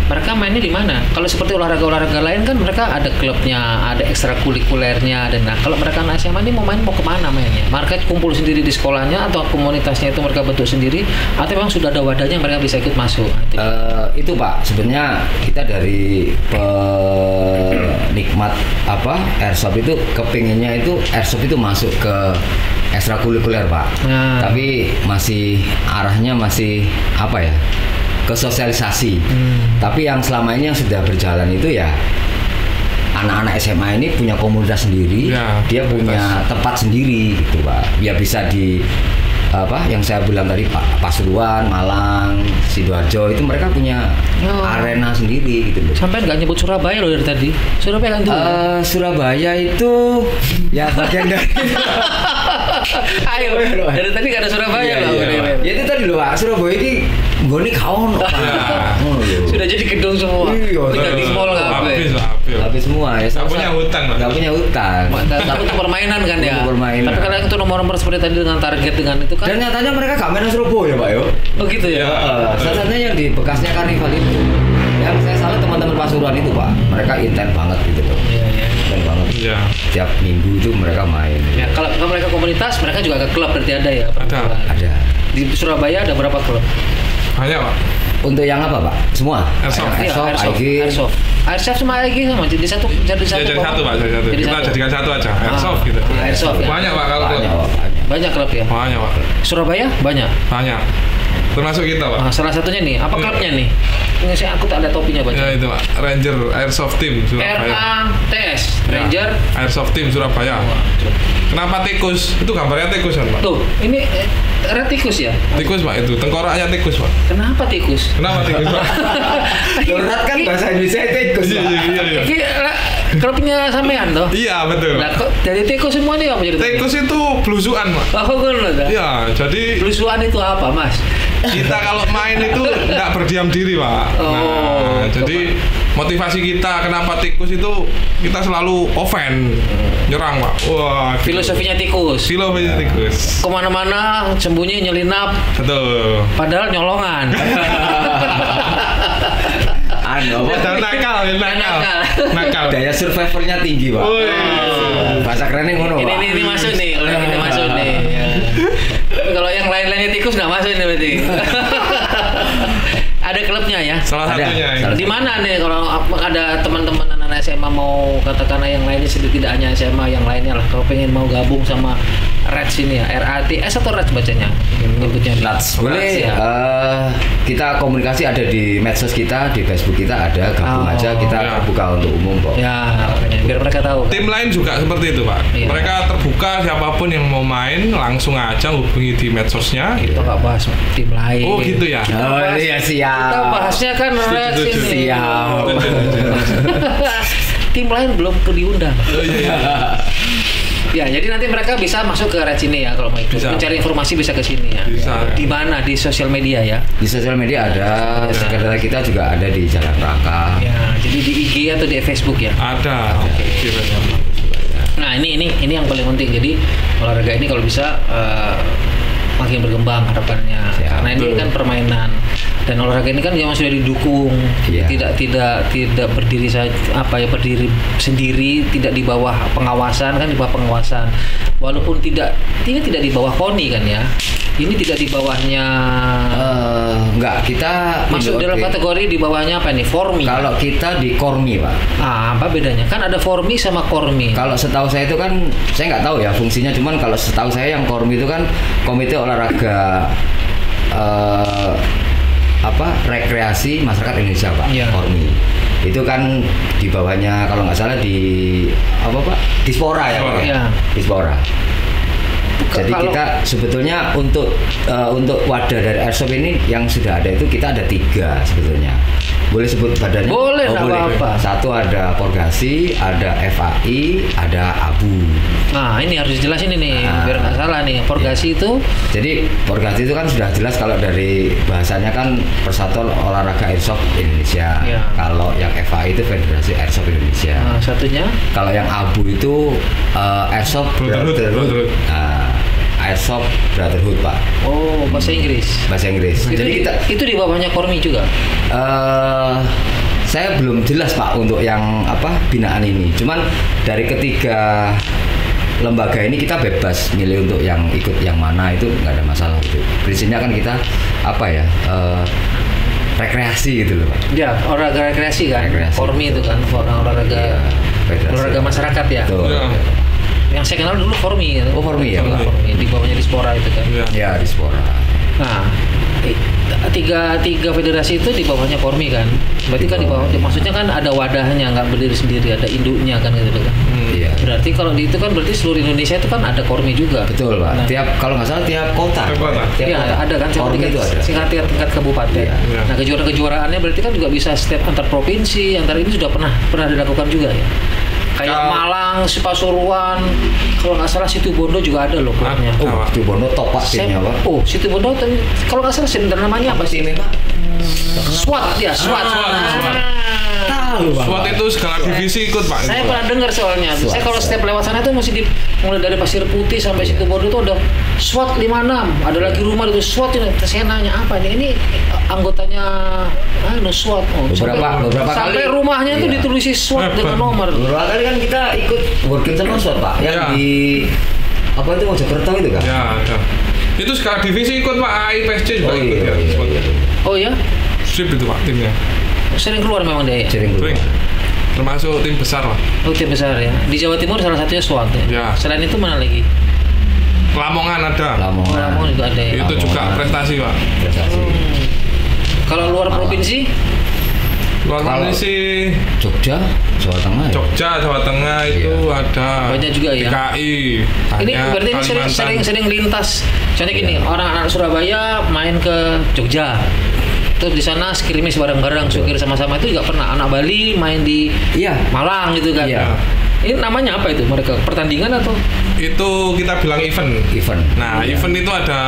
Mereka mainnya di mana? Kalau seperti olahraga lain kan mereka ada klubnya, ada ekstrakurikulernya, dan kalau mereka anak SMA ini mau kemana mainnya? Mereka kumpul sendiri di sekolahnya atau komunitasnya itu mereka bentuk sendiri, atau memang sudah ada wadahnya mereka bisa ikut masuk? Itu, Pak, sebenarnya kita dari penikmat airsoft itu kepinginnya itu airsoft itu masuk ke ekstrakurikuler, Pak. Tapi arahnya masih ke sosialisasi. Tapi yang selama ini yang sudah berjalan itu ya anak-anak SMA ini punya komunitas sendiri, dia punya tempat sendiri gitu, Pak. Ya bisa di yang saya bilang tadi, Pak, Pasuruan, Malang, Sidoarjo itu mereka punya arena sendiri gitu loh. Sampai nggak nyebut Surabaya loh dari tadi. Surabaya kan tuh. Surabaya itu ya bagian dari ayo dari tadi nggak ada Surabaya loh. Ya itu tadi loh, Pak, Surabaya ini goni kaon. Sudah jadi gedung semua. Tinggal di mall habis semua ya. Nggak punya hutan, Pak. Nggak punya hutan. Tapi untuk permainan kan ya. Permainan. Tapi kalau itu nomor-nomor seperti tadi dengan target dengan itu kan. Dan nyatanya mereka gak main Surabaya, Pak, yo. Oh gitu ya. Salah satunya yang di bekasnya Karnival itu. Yang saya salah teman-teman Pasuruan itu, Pak. Mereka intens banget gitu loh. Iya. Intens banget. Iya. Tiap minggu itu mereka main. Ya, kalau mereka komunitas, mereka juga ke klub berarti ada ya? Ada. Di Surabaya ada berapa klub? Banyak, Pak. Untuk yang apa, Pak? Semua? Airsoft. Airsoft sama AG sama jadi satu, Pak. Jadi satu. Kita jadikan satu aja. Airsoft gitu. Airsoft. Banyak, Pak, kalau klub. Banyak klub ya? Banyak, Pak. Surabaya banyak. Termasuk kita, Pak. Salah satunya nih, apa klubnya nih? Ini aku tak ada topinya, Pak. Ya itu, Pak. Ranger Airsoft Team Surabaya. RATS. Ranger Airsoft Team Surabaya. Kenapa tikus? Itu gambarnya tikus kan, Pak? Tuh, ini ada tikus ya? Tikus, Pak, itu. Tengkoraknya tikus, Pak. Kenapa tikus? Pak? Lorat kan bahasa Indonesia tikus, Pak. Iya. Klubnya sampean toh? Iya, betul. Nah, kok jadi tikus semua nih apa jadi? Tikus itu belusukan, Pak. Iya, jadi belusukan itu apa, Mas? Kita kalau main itu nggak berdiam diri, Pak. Jadi motivasi kita kenapa tikus itu kita selalu offense, nyerang, Pak. Wah, filosofinya tikus. Kemana-mana sembunyi, nyelinap. Betul. Padahal nyolongan. Nakal. Daya survivornya tinggi, Pak. Bahasa kerennya ngono, Pak. Ini masuk nih, ini masuk nih. Tapi kalau yang lain-lainnya tikus nggak masuk nih berarti. Ada klubnya ya? Salah satunya. Di mana nih kalau ada teman-teman anak anak SMA mau katakanlah yang lainnya tidak hanya SMA yang lainnya lah, kalau pengen mau gabung sama Reds ini ya, RATS atau Reds bacanya menyebutnya Reds boleh ya. Kita komunikasi ada di medsos kita, di Facebook kita ada, gabung aja, kita terbuka untuk umum kok ya, biar mereka tahu. Tim lain juga seperti itu Pak, mereka terbuka siapapun yang mau main langsung aja hubungi di medsosnya. Kita nggak bahas tim lain. Oh gitu ya. Oh iya siap. Kita bahasnya kan Reds ini. Siap. Tim lain belum diundang. Oh, iya. Ya, jadi nanti mereka bisa masuk ke Reds ini ya kalau mau ikut. Mencari informasi bisa ke sini ya. Bisa. Di mana? Di sosial media ya. Di sosial media ada, sekretariat kita juga ada di Jalan Rangka. Ya, jadi di IG atau di Facebook ya? Ada. Oke. Nah, ini yang paling penting. Jadi olahraga ini kalau bisa makin berkembang harapannya. Karena ini kan permainan dan olahraga ini kan yang sudah didukung, tidak berdiri saja berdiri sendiri, tidak di bawah pengawasan, kan di bawah pengawasan. Walaupun tidak di bawah KONI kan ya. Ini tidak di bawahnya. Enggak, kita masuk dalam kategori di bawahnya apa nih? Formi. Kalau kita di Kormi, Pak. Apa bedanya? Kan ada Formi sama Kormi. Kalau setahu saya itu kan, saya nggak tahu ya fungsinya. Cuman kalau setahu saya yang Kormi itu kan Komite Olahraga rekreasi masyarakat Indonesia, Pak. Kormi. Itu kan di bawahnya kalau nggak salah di Dispora ya, Pak. Ya. Dispora. Jadi kita sebetulnya untuk wadah dari Airsoft ini yang sudah ada itu kita ada 3 sebetulnya. Boleh sebut badannya? Boleh, apa-apa. Satu ada Porgasi, ada FAI, ada ABU. Nah, ini harus dijelasin ini biar nggak salah nih. Porgasi itu? Jadi Porgasi itu kan sudah jelas kalau dari bahasanya kan Persatuan Olahraga Airsoft Indonesia. Ya. Kalau yang FAI itu Federasi Airsoft Indonesia. Nah, satunya? Kalau yang ABU itu Airsoft Brotherhood. Airsoft Brotherhood, Pak. Oh, bahasa Inggris. Bahasa Inggris. Jadi itu di bawahnya Kormi juga. Saya belum jelas, Pak, untuk yang binaan ini. Cuman dari ketiga lembaga ini kita bebas milih untuk yang ikut yang mana, itu nggak ada masalah gitu. Prinsipnya kan kita rekreasi gitu loh, Pak. Ya, olahraga rekreasi kan. Kormi itu kan olahraga masyarakat ya. Betul. Yang saya kenal dulu Formi. Oh, Formi ya, Pak. Di bawahnya Dispora itu kan. Ya, Dispora. Nah, tiga federasi itu di bawahnya Formi kan. Berarti kan di bawah, maksudnya kan ada wadahnya, nggak berdiri sendiri, ada induknya kan gitu kan. Iya. Berarti kalau di itu kan berarti seluruh Indonesia itu kan ada Kormi juga. Betul, Pak. Nah, kalau nggak salah tiap kota. Iya, ada kan tingkat kabupaten. Iya. Nah, kejuaraannya berarti kan juga bisa step antar provinsi, antar ini sudah pernah dilakukan juga ya. Kayak Malang, Pasuruan, kalau nggak salah Situbondo juga ada loh klubnya. Oh, Situbondo top Pak timnya, Pak. Oh, Situbondo kalau nggak salah namanya apa sih? SWAT ya, SWAT. SWAT itu segala divisi ikut, Pak. Saya pernah dengar soalnya. Saya kalau setiap lewat sana itu mesti mulai dari Pasir Putih sampai Situbondo itu ada SWAT 56. Ada lagi rumah itu SWAT ini. Saya nanya apa ini anggotanya SWAT. Beberapa sampai kali rumahnya itu ditulisi SWAT dengan nomor. Beberapa kali kan kita ikut working sama SWAT, Pak. Yang di itu Mojokerto itu kan? Ya, ada. Itu segala divisi ikut, Pak. AIPSC juga ikut ya. Oh ya? Sip itu, Pak, timnya. Sering keluar memang dia ya? Sering keluar. Termasuk tim besar lah. Oh, tim besar ya. Di Jawa Timur salah satunya SWAT ya. Selain itu mana lagi? Lamongan ada. Lamongan juga ada ya. Itu juga prestasi, Pak. Kalau luar provinsi? Luar provinsi Jogja, Jawa Tengah. Jawa Tengah itu ada. Banyak juga ya. DKI. Ini berarti ini sering lintas. Contohnya gini, orang-orang Surabaya main ke Jogja. Terus di sana skirimis bareng-bareng, sukir sama-sama, itu juga pernah. Anak Bali main di Malang gitu kan. Iya. Ini namanya apa itu mereka? Pertandingan atau? Itu kita bilang event. Nah, event itu ada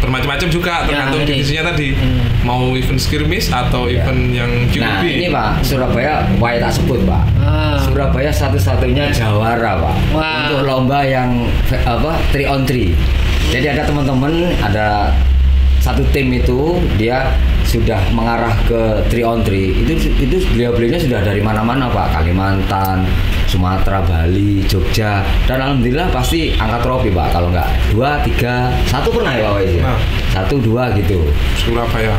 bermacam-macam juga tergantung divisinya tadi. Mau event skirmish atau event yang QB. Nah, ini Pak, Surabaya tak sebut, Pak. Surabaya satu-satunya jawara, Pak. Untuk lomba yang 3-on-3. Jadi ada teman-teman, ada satu tim itu dia sudah mengarah ke 3-on-3. Itu beliau-beliaunya sudah dari mana-mana, Pak. Kalimantan, Sumatera, Bali, Jogja, dan alhamdulillah pasti angkat trofi Pak. Kalau nggak 2, 3, 1 pernah ya Pak Wais ya? 1, 2 gitu. Surabaya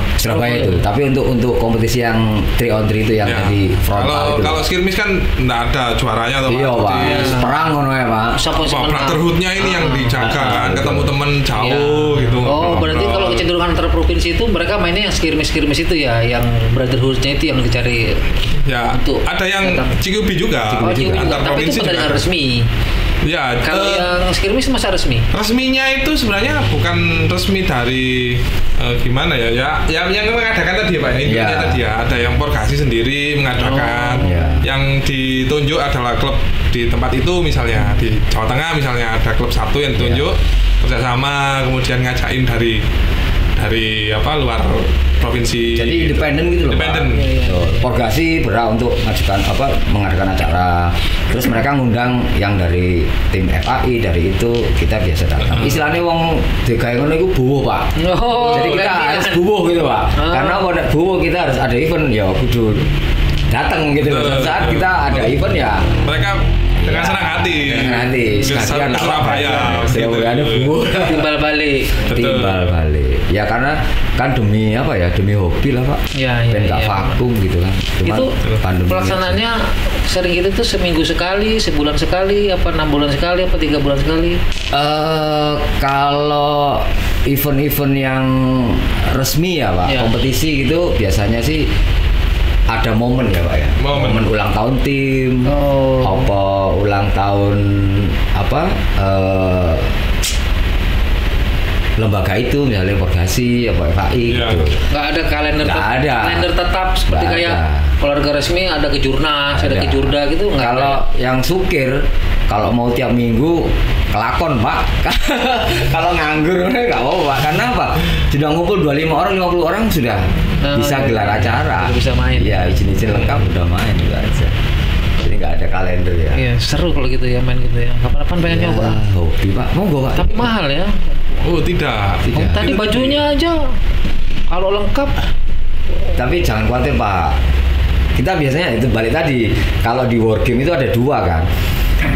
itu. Tapi untuk kompetisi yang 3-on-3 itu yang di frontal itu. Kalau skirmish kan nggak ada juaranya atau iya Pak. Perang ngono ya Pak. Brotherhood-nya ini yang dijaga kan, ketemu temen jauh gitu. Oh, berarti kalau kecenderungan antar provinsi itu mereka mainnya yang skirmish itu ya, yang brotherhood-nya itu yang dicari. Ya, ada yang CQB juga. Antar tapi itu pertandingan resmi. Ya, kalau yang skirmish masa resmi? Resminya itu sebenarnya bukan resmi dari gimana ya? Yang mengadakan tadi Pak. Intinya tadi ya, ada yang Porgasi sendiri mengadakan. Yang ditunjuk adalah klub di tempat itu, misalnya di Jawa Tengah misalnya ada klub satu yang ditunjuk kerjasama, kemudian ngajakin dari luar provinsi. Jadi independen gitu loh. Independen. Porgasi berhak untuk mengadakan acara. Terus mereka ngundang yang dari tim FAI, dari itu kita biasa datang. Istilahnya wong digawe ngono iku buwuh, Pak. Jadi kita harus buwuh gitu, Pak. Karena kalau buwuh kita harus ada event ya kudu datang gitu loh. Saat kita ada event ya mereka dengan senang hati. Sekalian Surabaya. Ada buwuh. Timbal balik. Ya karena kan demi hobi lah Pak. Ben gak vakum gitu kan. Itu pelaksanaannya sering gitu tuh seminggu sekali, sebulan sekali, 6 bulan sekali, 3 bulan sekali? Kalau event-event yang resmi ya Pak, kompetisi gitu biasanya sih ada momen ya Pak ya. Momen ulang tahun tim, ulang tahun lembaga itu misalnya Porgasi apa FAI gitu. Nggak ada kalender tetap seperti kayak olahraga resmi ada kejurnas, ada kejurda gitu. Kalau yang sukir kalau mau tiap minggu kelakon Pak. Kalau nganggur nggak mau Pak. Karena apa? Sudah ngumpul 25 orang, 50 orang sudah bisa gelar acara. Bisa main. Ya izin-izin lengkap udah main juga aja. Jadi nggak ada kalender ya. Iya seru kalau gitu ya main gitu ya. Kapan-kapan pengen nyoba. Hobi Pak. Monggo Pak. Tapi mahal ya. Oh tidak. Tadi bajunya aja kalau lengkap. Tapi jangan khawatir Pak. Kita biasanya itu balik tadi. Kalau di war game itu ada 2 kan.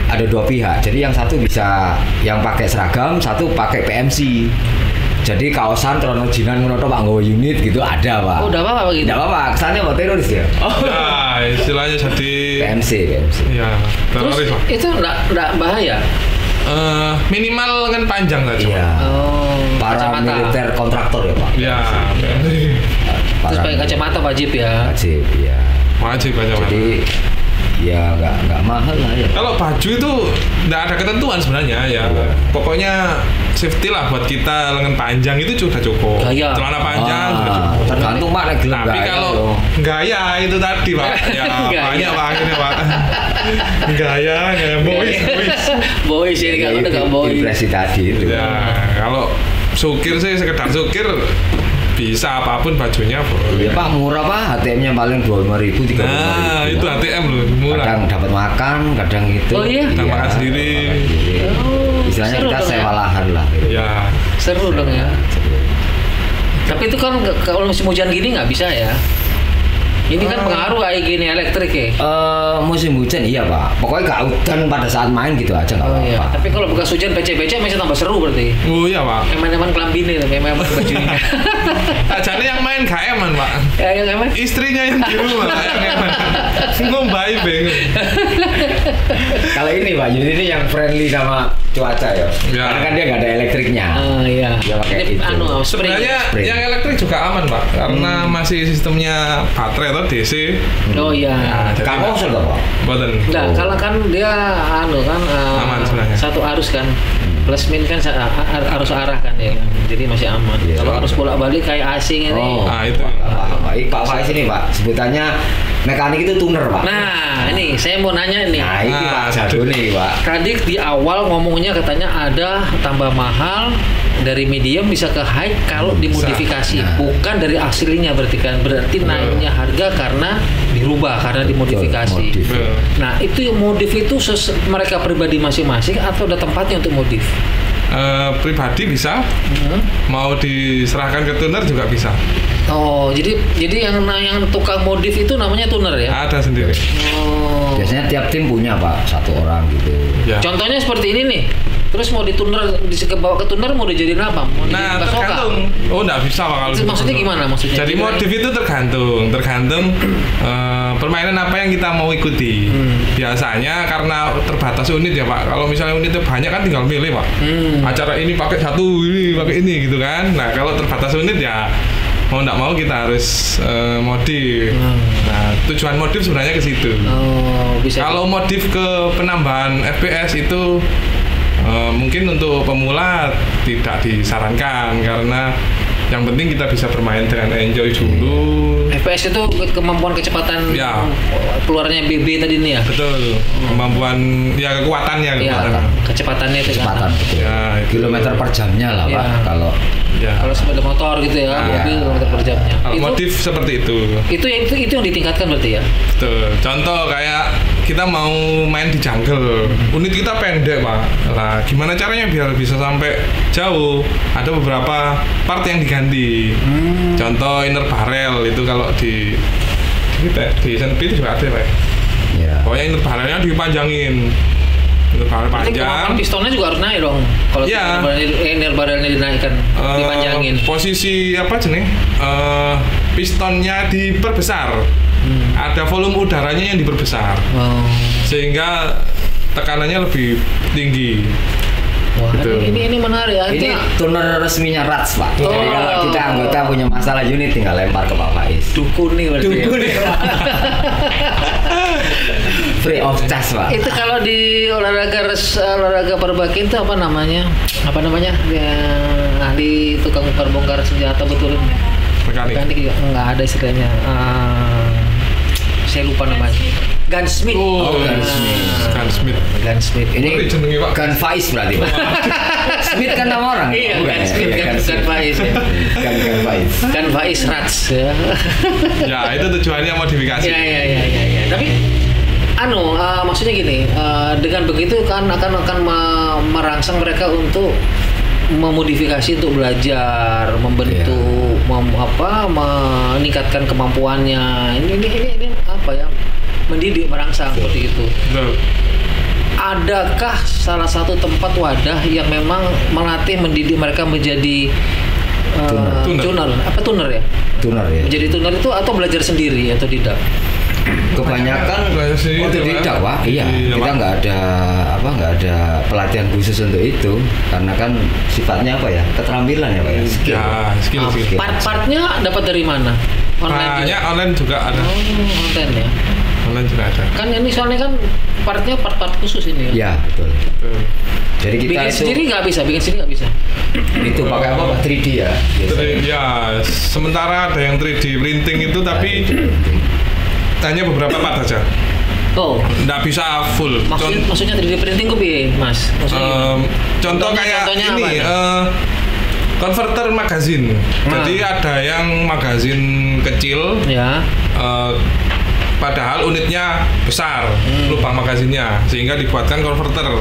Ada 2 pihak. Jadi yang satu bisa yang pakai seragam, satu pakai PMC. Jadi kaosan trono jinan ngono Pak nggawa unit gitu ada Pak. Oh, udah apa gitu. Enggak apa-apa, kesannya mau teroris ya. Oh. Ya, istilahnya jadi PMC. Iya, teroris Pak. Itu enggak bahaya. Minimal lengan panjang saja. Iya. Para militer kontraktor ya Pak. Iya. Terus pakai kacamata wajib ya. Wajib kacamata. Jadi ya nggak mahal lah ya. Kalau baju itu nggak ada ketentuan sebenarnya ya. Pokoknya safety lah buat kita, lengan panjang itu sudah cukup. Celana panjang sudah cukup. Tergantung Pak gelem. Tapi kalau gaya itu tadi Pak, ya banyak Pak ini Pak. Gaya boys ini kalau udah boys. Impresi tadi itu. Ya kalau sukir sih sekedar sukir. Bisa apapun bajunya boleh. Iya Pak murah Pak, ATM-nya paling 25.000, 30.000. Nah itu ATM loh murah. Kadang dapat makan, kadang itu. Oh iya. Kita makan sendiri. Istilahnya kita sewa lahan lah. Ya. Seru dong ya. Tapi itu kan kalau musim hujan gini nggak bisa ya. Ini kan pengaruh kayak gini elektrik ya. Musim hujan iya Pak. Pokoknya gak hujan pada saat main gitu aja nggak apa-apa. Iya. Tapi kalau bekas hujan becek-becek masih tambah seru berarti. Oh iya Pak. Eman-eman kelambine, eman bajunya. Jadi yang main gak eman Pak. Ya yang eman. Istrinya yang di rumah yang eman. Ngombai bingung. Kalau ini Pak, jadi ini yang friendly sama cuaca ya. Karena kan dia nggak ada elektriknya. Iya. Dia pakai ini itu. Sebenarnya yang elektrik juga aman Pak, karena masih sistemnya baterai atau DC. Oh iya. Kamu usah Pak? Boten. Nah, kalau kan dia aman sebenarnya. Satu arus kan. Plus min kan arus arah kan ya. Jadi masih aman. Kalau arus bolak-balik kayak asing ini. Itu. Pak Faiz ini Pak, sebutannya mekanik itu tuner Pak. Nah, ini saya mau nanya nih. Nah, ini Pak Jadu nih Pak. Tadi di awal ngomongnya katanya ada tambah mahal dari medium bisa ke high kalau dimodifikasi, bukan dari aslinya berarti kan. Berarti naiknya harga karena dirubah, karena dimodifikasi. Nah, itu modif itu mereka pribadi masing-masing atau ada tempatnya untuk modif? Pribadi bisa, mau diserahkan ke tuner juga bisa. Oh, jadi yang tukang modif itu namanya tuner ya? Ada sendiri. Oh. Biasanya tiap tim punya Pak, 1 orang gitu. Ya. Contohnya seperti ini nih. Terus mau dituner, bawa ke tuner mau dijadiin apa? Mau Nah, tergantung. Oh, enggak bisa Pak kalau. Maksudnya gimana maksudnya? Jadi modif itu tergantung permainan apa yang kita mau ikuti. Biasanya karena terbatas unit ya Pak. Kalau misalnya unitnya banyak kan tinggal milih Pak. Acara ini pakai satu, ini pakai ini gitu kan. Nah, kalau terbatas unit ya mau enggak mau kita harus modif. Nah, tujuan modif sebenarnya ke situ. Oh, bisa. Kalau modif ke penambahan FPS itu mungkin untuk pemula tidak disarankan karena yang penting kita bisa bermain dengan enjoy dulu. FPS itu kemampuan kecepatan ya. Keluarnya BB tadi nih ya. Betul. Kemampuan ya kekuatannya kecepatannya itu kecepatan kan. betul. Ya, kilometer per jamnya lah Pak kalau kalau sepeda motor gitu ya, mobil kilometer per jamnya. Kalau modif seperti itu. Itu yang ditingkatkan berarti ya. Betul. Contoh kayak kita mau main di jungle, unit kita pendek Pak. Nah, gimana caranya biar bisa sampai jauh? Ada beberapa part yang diganti. Contoh inner barrel itu kalau di SMP itu juga ada Pak. Ya. Pokoknya inner barrelnya dipanjangin. Inner barrel panjang. Pistonnya juga harus naik dong. Kalau inner barrelnya dinaikkan, dipanjangin. Posisi apa jenis? Pistonnya diperbesar. Ada volume udaranya yang diperbesar. Sehingga tekanannya lebih tinggi. Wah, ini menarik ya. Ini tuner resminya Rats Pak. Jadi kalau kita anggota punya masalah unit tinggal lempar ke Pak Faiz. Dukun nih berarti. Dukun ya. Free of charge Pak. Itu kalau di olahraga perbaki itu apa namanya? Yang ahli tukang bongkar senjata betulin. Mekanik juga nggak ada istilahnya. Saya lupa namanya. Gunsmith. Gunsmith. Ini Gun Faiz berarti Pak. Smith kan nama orang. Iya, Gunsmith kan Gun Faiz. Gun Faiz Rats ya. Ya, itu tujuannya modifikasi. Ya. Tapi maksudnya gini, dengan begitu kan akan merangsang mereka untuk memodifikasi untuk belajar, membentuk, meningkatkan kemampuannya. Ini apa ya? Mendidik, merangsang seperti itu. Adakah salah satu tempat wadah yang memang melatih mendidik mereka menjadi tuner? Apa tuner ya? Tuner ya. Menjadi tuner itu atau belajar sendiri atau tidak? Kebanyakan tidak Pak. Iya, kita nggak ada pelatihan khusus untuk itu karena kan sifatnya apa ya, keterampilan ya Pak ya. Skill. Part-partnya dapat dari mana? Online juga ada. Online ya. Online juga ada. Kan ini soalnya kan partnya part khusus ini ya. Iya betul. Jadi kita bikin sendiri nggak bisa. Itu pakai apa Pak? 3D ya. Ya, sementara ada yang 3D printing itu tapi hanya beberapa part saja. Nggak bisa full. Maksudnya 3D printing gue Mas? Contoh kayak ini konverter magazin. Jadi ada yang magazin kecil. Ya. Padahal unitnya besar, lubang magazinnya, sehingga dibuatkan konverter.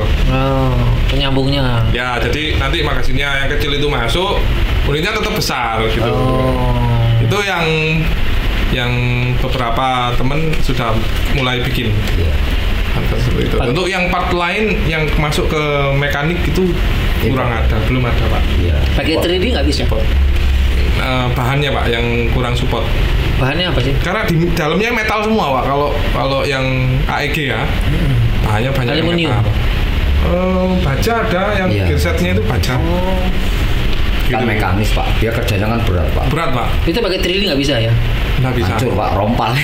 Penyambungnya. Ya, jadi nanti magazinnya yang kecil itu masuk, unitnya tetap besar gitu. Itu yang beberapa teman sudah mulai bikin. Seperti itu. Untuk yang part lain yang masuk ke mekanik itu belum ada Pak. Pakai 3D nggak bisa? Bahannya Pak yang kurang support. Bahannya apa sih? Karena di dalamnya metal semua Pak. Kalau yang AEG ya, bahannya banyak metal. Baja ada yang gearsetnya itu baja. Kan mekanis Pak, dia kerjanya kan berat Pak. Itu pakai 3D nggak bisa ya? Nggak bisa. Hancur Pak, rompal.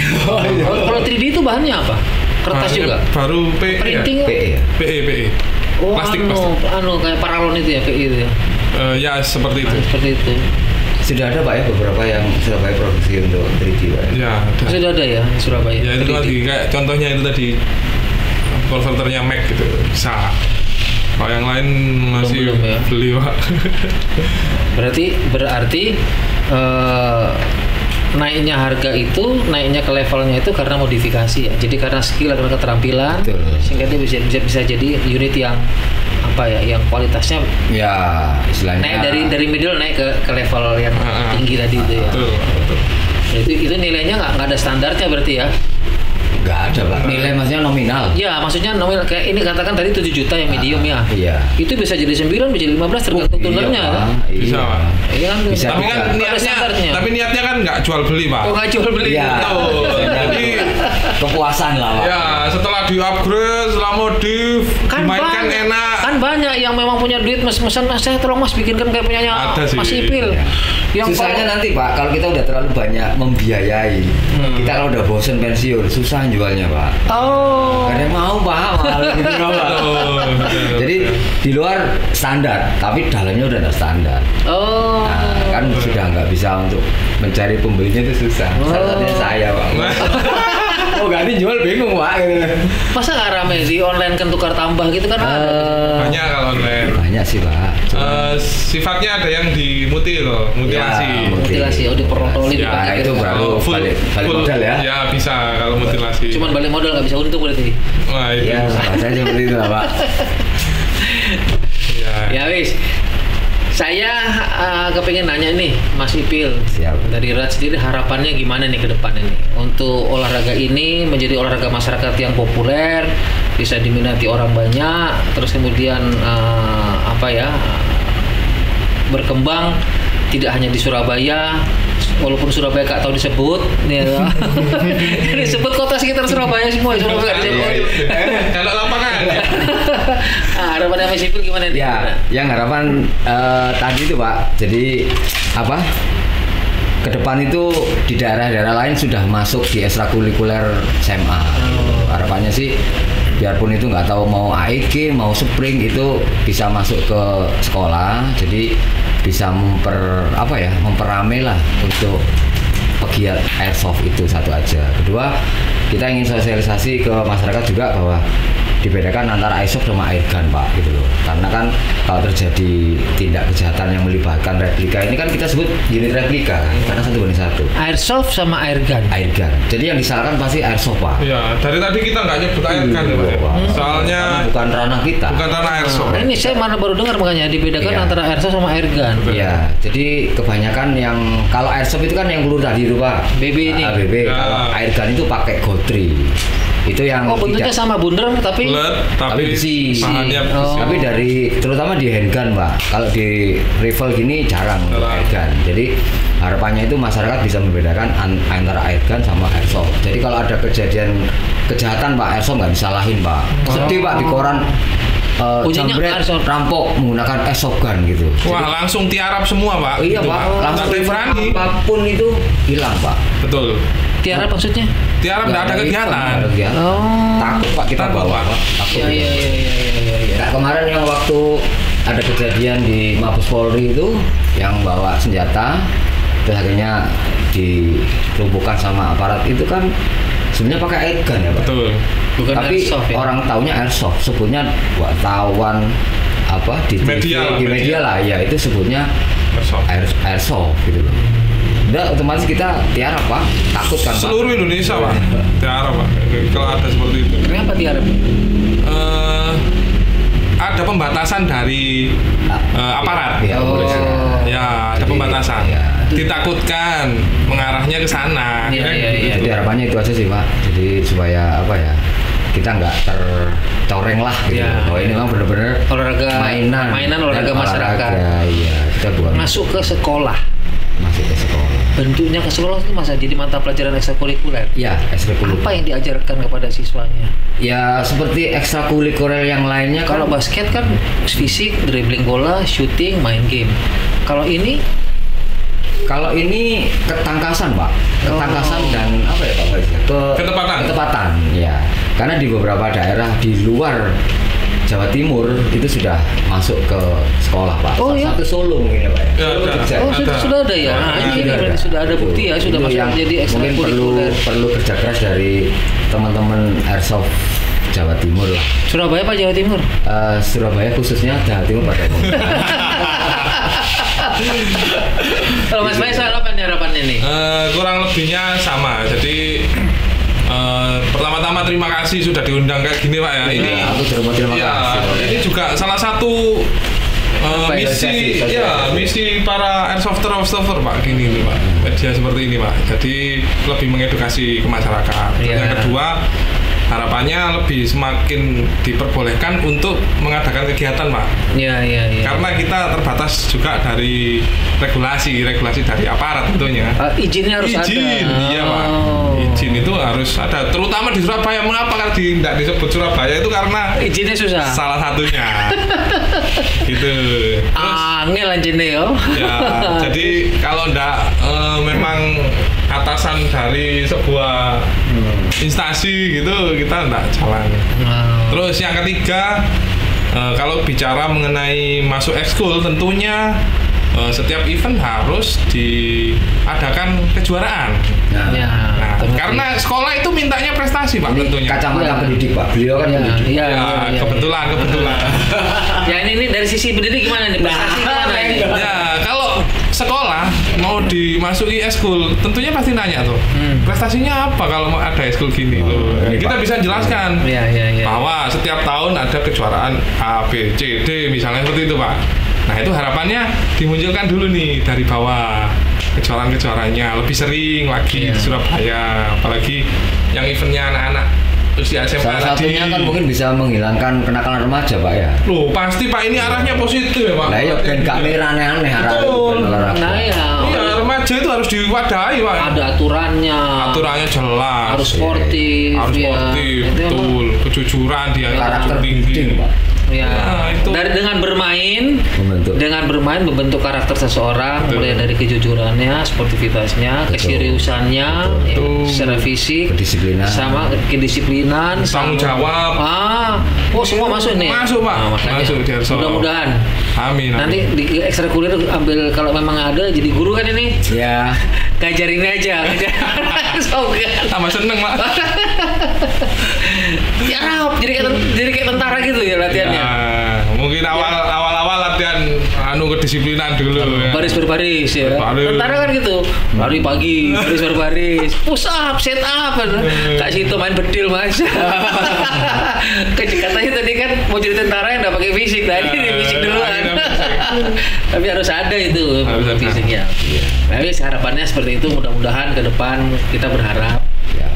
Kalau 3D itu bahannya apa? Kertas juga? Baru PE. Printing ya? PE. Plastik. Kayak paralon itu ya, PE itu ya? Ya seperti itu. Seperti itu. Sudah ada Pak ya beberapa yang Surabaya produksi untuk 3D Pak. Ya, ada. Sudah ada ya Surabaya. Ya itu tadi kayak contohnya itu tadi konverternya Mac gitu bisa. Kalau yang lain masih belum ya? Beli Pak. Berarti naiknya harga itu, naiknya ke levelnya itu karena modifikasi ya. Jadi karena skill dan keterampilan, sehingga dia bisa jadi unit yang apa ya, yang kualitasnya ya istilahnya naik dari middle naik ke level yang tinggi tadi itu ya. Betul. Itu nilainya nggak ada standarnya berarti ya? Nggak ada Pak. Nilai maksudnya nominal. Ya, maksudnya nominal kayak ini katakan tadi 7 juta yang medium ya. Iya. Itu bisa jadi 9, bisa jadi 15 tergantung tunernya. Bisa, Pak. Iya kan. Bisa. Tapi niatnya kan nggak jual beli, Pak. Oh, nggak jual beli. Iya. Jadi kepuasan lah, Pak. Ya, setelah di-upgrade, setelah modif, dimainkan banyak, enak. Kan banyak yang memang punya duit pesan saya tolong Mas bikinkan kayak punyanya Mas Ipil. Iya. Yang susahnya nanti Pak, kalau kita udah terlalu banyak membiayai, kita kalau udah bosen pensiun, susah jualnya Pak. Oh. Gak ada yang mau Pak, mahal gitu Pak. Jadi di luar standar, tapi dalamnya udah ada standar. Oh. Nah, kan sudah nggak bisa untuk mencari pembelinya itu susah. Salah satunya saya Pak. Oh ganti jual bingung Pak. Masa nggak rame di online kan tukar tambah gitu kan ada? Banyak kalau online. Banyak sih Pak. Sifatnya ada yang mutilasi. Ya, mutilasi, diperotolin. Ya itu baru balik modal ya. Ya bisa kalau mutilasi. Cuman balik modal nggak bisa untung berarti. Wah itu. Ya saya seperti itu lah Pak. Ya wis. Saya kepingin nanya nih Mas Ipil. Siap. Dari Rad sendiri harapannya gimana nih ke depan ini untuk olahraga ini menjadi olahraga masyarakat yang populer, bisa diminati orang banyak, terus kemudian berkembang tidak hanya di Surabaya, walaupun Surabaya gak tahu disebut ya. Disebut kota sekitar Surabaya semua, Surabaya disebut. Kalau lapangan harapannya Mas Ipil gimana nih? Ya, yang harapan tadi itu Pak. Jadi ke depan itu di daerah-daerah lain sudah masuk di ekstrakurikuler SMA. Harapannya sih biarpun itu nggak tahu mau AEG, mau Spring itu bisa masuk ke sekolah. Jadi bisa memperamai lah untuk pegiat airsoft itu satu aja. Kedua, kita ingin sosialisasi ke masyarakat juga bahwa dibedakan antara airsoft sama airgun Pak gitu loh. Karena kan kalau terjadi tindak kejahatan yang melibatkan replika ini kan kita sebut unit replika kan, karena 1:1. Airsoft sama airgun. Airgun. Jadi yang disalahkan pasti airsoft Pak. Iya, dari tadi kita nggak nyebut airgun ya Pak. Soalnya bukan ranah kita. Bukan ranah airsoft. Nah, ini saya baru dengar makanya dibedakan antara airsoft sama airgun. Iya, jadi kebanyakan yang kalau airsoft itu kan yang peluru tadi itu Pak. BB ini. BB. Kalau airgun itu pakai gotri. Itu yang bentuknya sama bundar tapi besi. Bahannya besi. Tapi terutama di handgun Pak. Kalau di rifle gini jarang untuk airgun. Jadi harapannya itu masyarakat bisa membedakan antara airgun sama airsoft. Jadi kalau ada kejahatan Pak, airsoft nggak disalahin Pak. Sedih Pak di koran. Jambret rampok menggunakan airsoft gun gitu. Wah, langsung tiarap semua Pak. Iya gitu, Pak. Langsung berani. Apapun itu hilang Pak. Betul. Tiarap maksudnya? Tiarap nggak ada kegiatan. Takut Pak kita bawa. Takut. Iya. Nah, kemarin yang waktu ada kejadian di Mabes Polri itu yang bawa senjata, terus akhirnya dilumpuhkan sama aparat itu kan sebenarnya pakai airgun ya Pak. Betul. Bukan tapi airsoft, ya? Orang taunya airsoft, sebutnya wartawan di media lah ya itu sebutnya airsoft gitu loh. Udah otomatis kita tiarap Pak, takut kan Pak. Seluruh Indonesia Pak tiarap Pak kalau ada seperti itu. Kenapa tiarap? Ada pembatasan dari aparat. Ya, ada pembatasan. Ditakutkan mengarahnya ke sana. Iya. Jadi harapannya itu aja sih Pak. Jadi supaya kita nggak tercoreng lah gitu. Oh ini memang benar-benar olahraga mainan olahraga masyarakat. Iya, kita buat masuk ke sekolah. Bentuknya ke sekolah itu masa jadi mata pelajaran ekstrakurikuler. Iya, ekstrakurikuler. Apa yang diajarkan kepada siswanya? Ya seperti ekstrakurikuler yang lainnya. Kalau basket kan fisik, dribbling bola, shooting, main game. Kalau ini ketangkasan Pak, ketangkasan dan apa ya Pak Faisal? Ketepatan. Ya, karena di beberapa daerah di luar Jawa Timur itu sudah masuk ke sekolah Pak. Satu Solo mungkin ya Pak. Sudah ada ya. Ini berarti sudah ada bukti ya, sudah masuk menjadi ekstrakurikuler. Mungkin perlu kerja keras dari teman-teman airsoft Jawa Timur lah. Surabaya Pak, Jawa Timur? Surabaya khususnya Jawa Timur Pak. Kalau Mas Faisal apa nih harapannya nih? Kurang lebihnya sama. Jadi Pertama-tama terima kasih sudah diundang kayak gini Pak ya. Ini aku terima kasih. Ini juga salah satu misi para airsofter Pak gini nih Pak. Media seperti ini Pak. Jadi lebih mengedukasi ke masyarakat. Yang kedua, harapannya lebih semakin diperbolehkan untuk mengadakan kegiatan Pak. Iya. Karena kita terbatas juga dari regulasi dari aparat tentunya. Izinnya harus ada. Iya Pak. Izin itu harus ada. Terutama di Surabaya. Mengapa kalau tidak disebut Surabaya itu karena izinnya susah. Salah satunya. Gitu. Angel anjene yo. Ya, jadi kalau ndak memang atasan dari sebuah instansi gitu kita ndak jalan. Terus yang ketiga, kalau bicara mengenai masuk ekskul tentunya setiap event harus diadakan kejuaraan. Karena sekolah itu mintanya prestasi Pak tentunya. Kacamata pendidik Pak, beliau kan pendidik. Iya, kebetulan. Ya ini dari sisi pendidik gimana nih prestasi gimana ini? Ya kalau sekolah mau dimasuki eskul tentunya pasti nanya tuh prestasinya apa kalau mau ada eskul gini tuh. Kita bisa jelaskan bahwa setiap tahun ada kejuaraan A, B, C, D misalnya seperti itu Pak. Nah itu harapannya dimunculkan dulu nih dari bawah kejuaraan-kejuarannya lebih sering lagi di Surabaya, apalagi yang eventnya anak-anak usia SMA. Salah satunya kan mungkin bisa menghilangkan kenakalan remaja Pak ya. Loh pasti Pak, ini arahnya positif ya Pak. Nah ya dan gak aneh-aneh Iya remaja itu harus diwadahi Pak. Ada aturannya jelas. Harus sportif. Betul. Kejujuran dia karakter tinggi Pak. Itu. Dengan bermain membentuk karakter seseorang. Betul. Mulai dari kejujurannya, sportivitasnya, keseriusannya, secara fisik, kedisiplinan, tanggung jawab. Semua masuk nih. Masuk Pak. Masuk. Mudah-mudahan. Amin. Nanti di ekstrakurikuler ambil kalau memang ada jadi guru kan ini. Ya. Ngajarin aja. Tambah seneng Pak. Jadi kayak tentara gitu ya latihannya. Mungkin awal latihan kedisiplinan dulu ya. Baris berbaris ya. Tentara kan gitu. Lari pagi, baris berbaris, push up, set up. Kak Sito main bedil Mas. Katanya tadi kan mau jadi tentara yang enggak pakai fisik, tadi fisik duluan. Tapi harus ada itu fisiknya. Tapi harapannya seperti itu, mudah-mudahan ke depan kita berharap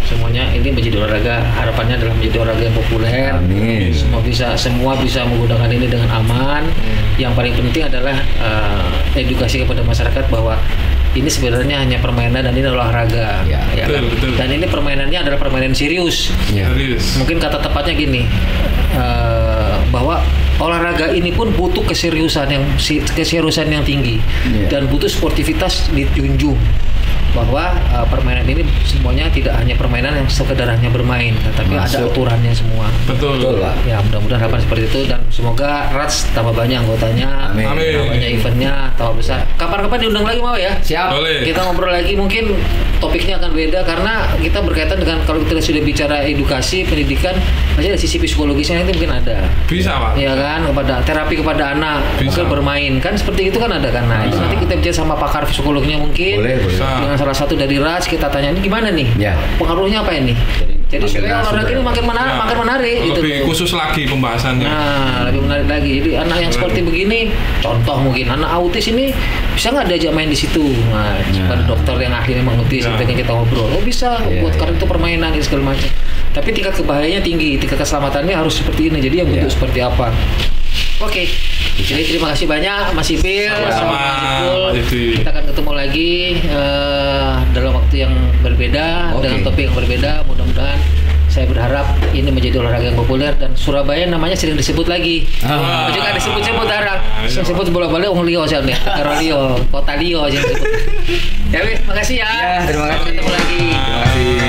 semuanya ini menjadi olahraga, harapannya adalah menjadi olahraga yang populer. Amin. Semua bisa menggunakan ini dengan aman. Yang paling penting adalah edukasi kepada masyarakat bahwa ini sebenarnya hanya permainan dan ini olahraga. Betul. Dan ini permainannya adalah permainan serius. Mungkin kata tepatnya gini, bahwa olahraga ini pun butuh keseriusan yang tinggi dan butuh sportivitas dijunjung. Bahwa permainan ini semuanya tidak hanya permainan yang sekedar hanya bermain, tetapi ada aturannya semua. Betul Pak. Ya mudah-mudahan harapan seperti itu dan semoga RATS tambah banyak anggotanya, tambah banyak eventnya, tambah besar. Kapan-kapan diundang lagi mau ya? Siap. Boleh. Kita ngobrol lagi, mungkin topiknya akan beda karena kita berkaitan dengan kalau kita sudah bicara edukasi pendidikan, masih ada sisi psikologisnya itu mungkin ada. Bisa Pak. Ya kan, kepada terapi kepada anak, mungkin bermain kan seperti itu kan ada kan. Nah itu nanti kita bicara sama pakar psikologinya mungkin. Boleh. Dengan salah satu dari RATS kita tanya ini gimana nih? Pengaruhnya apa ini? Jadi supaya olahraga ini makin menarik gitu. Lebih khusus lagi pembahasannya. Nah, lebih menarik lagi. Jadi anak yang seperti begini, contoh mungkin anak autis ini bisa nggak diajak main di situ? Nah, pada dokter yang ahli memang autis, kita ngobrol. Oh bisa, buat karena itu permainan ini segala macam. Tapi tingkat kebahayaannya tinggi, tingkat keselamatannya harus seperti ini. Jadi yang bentuk seperti apa? Oke. Jadi terima kasih banyak Mas Ipil, sama kita akan ketemu lagi dalam waktu yang berbeda dengan topik yang berbeda. Mudah-mudahan saya berharap ini menjadi olahraga yang populer dan Surabaya namanya sering disebut lagi. Juga disebut-sebut darah. Saya sebut bola-bola Lio soalnya. Kota Lio aja disebut. Ya, makasih ya. Terima kasih. Ketemu lagi. Terima kasih.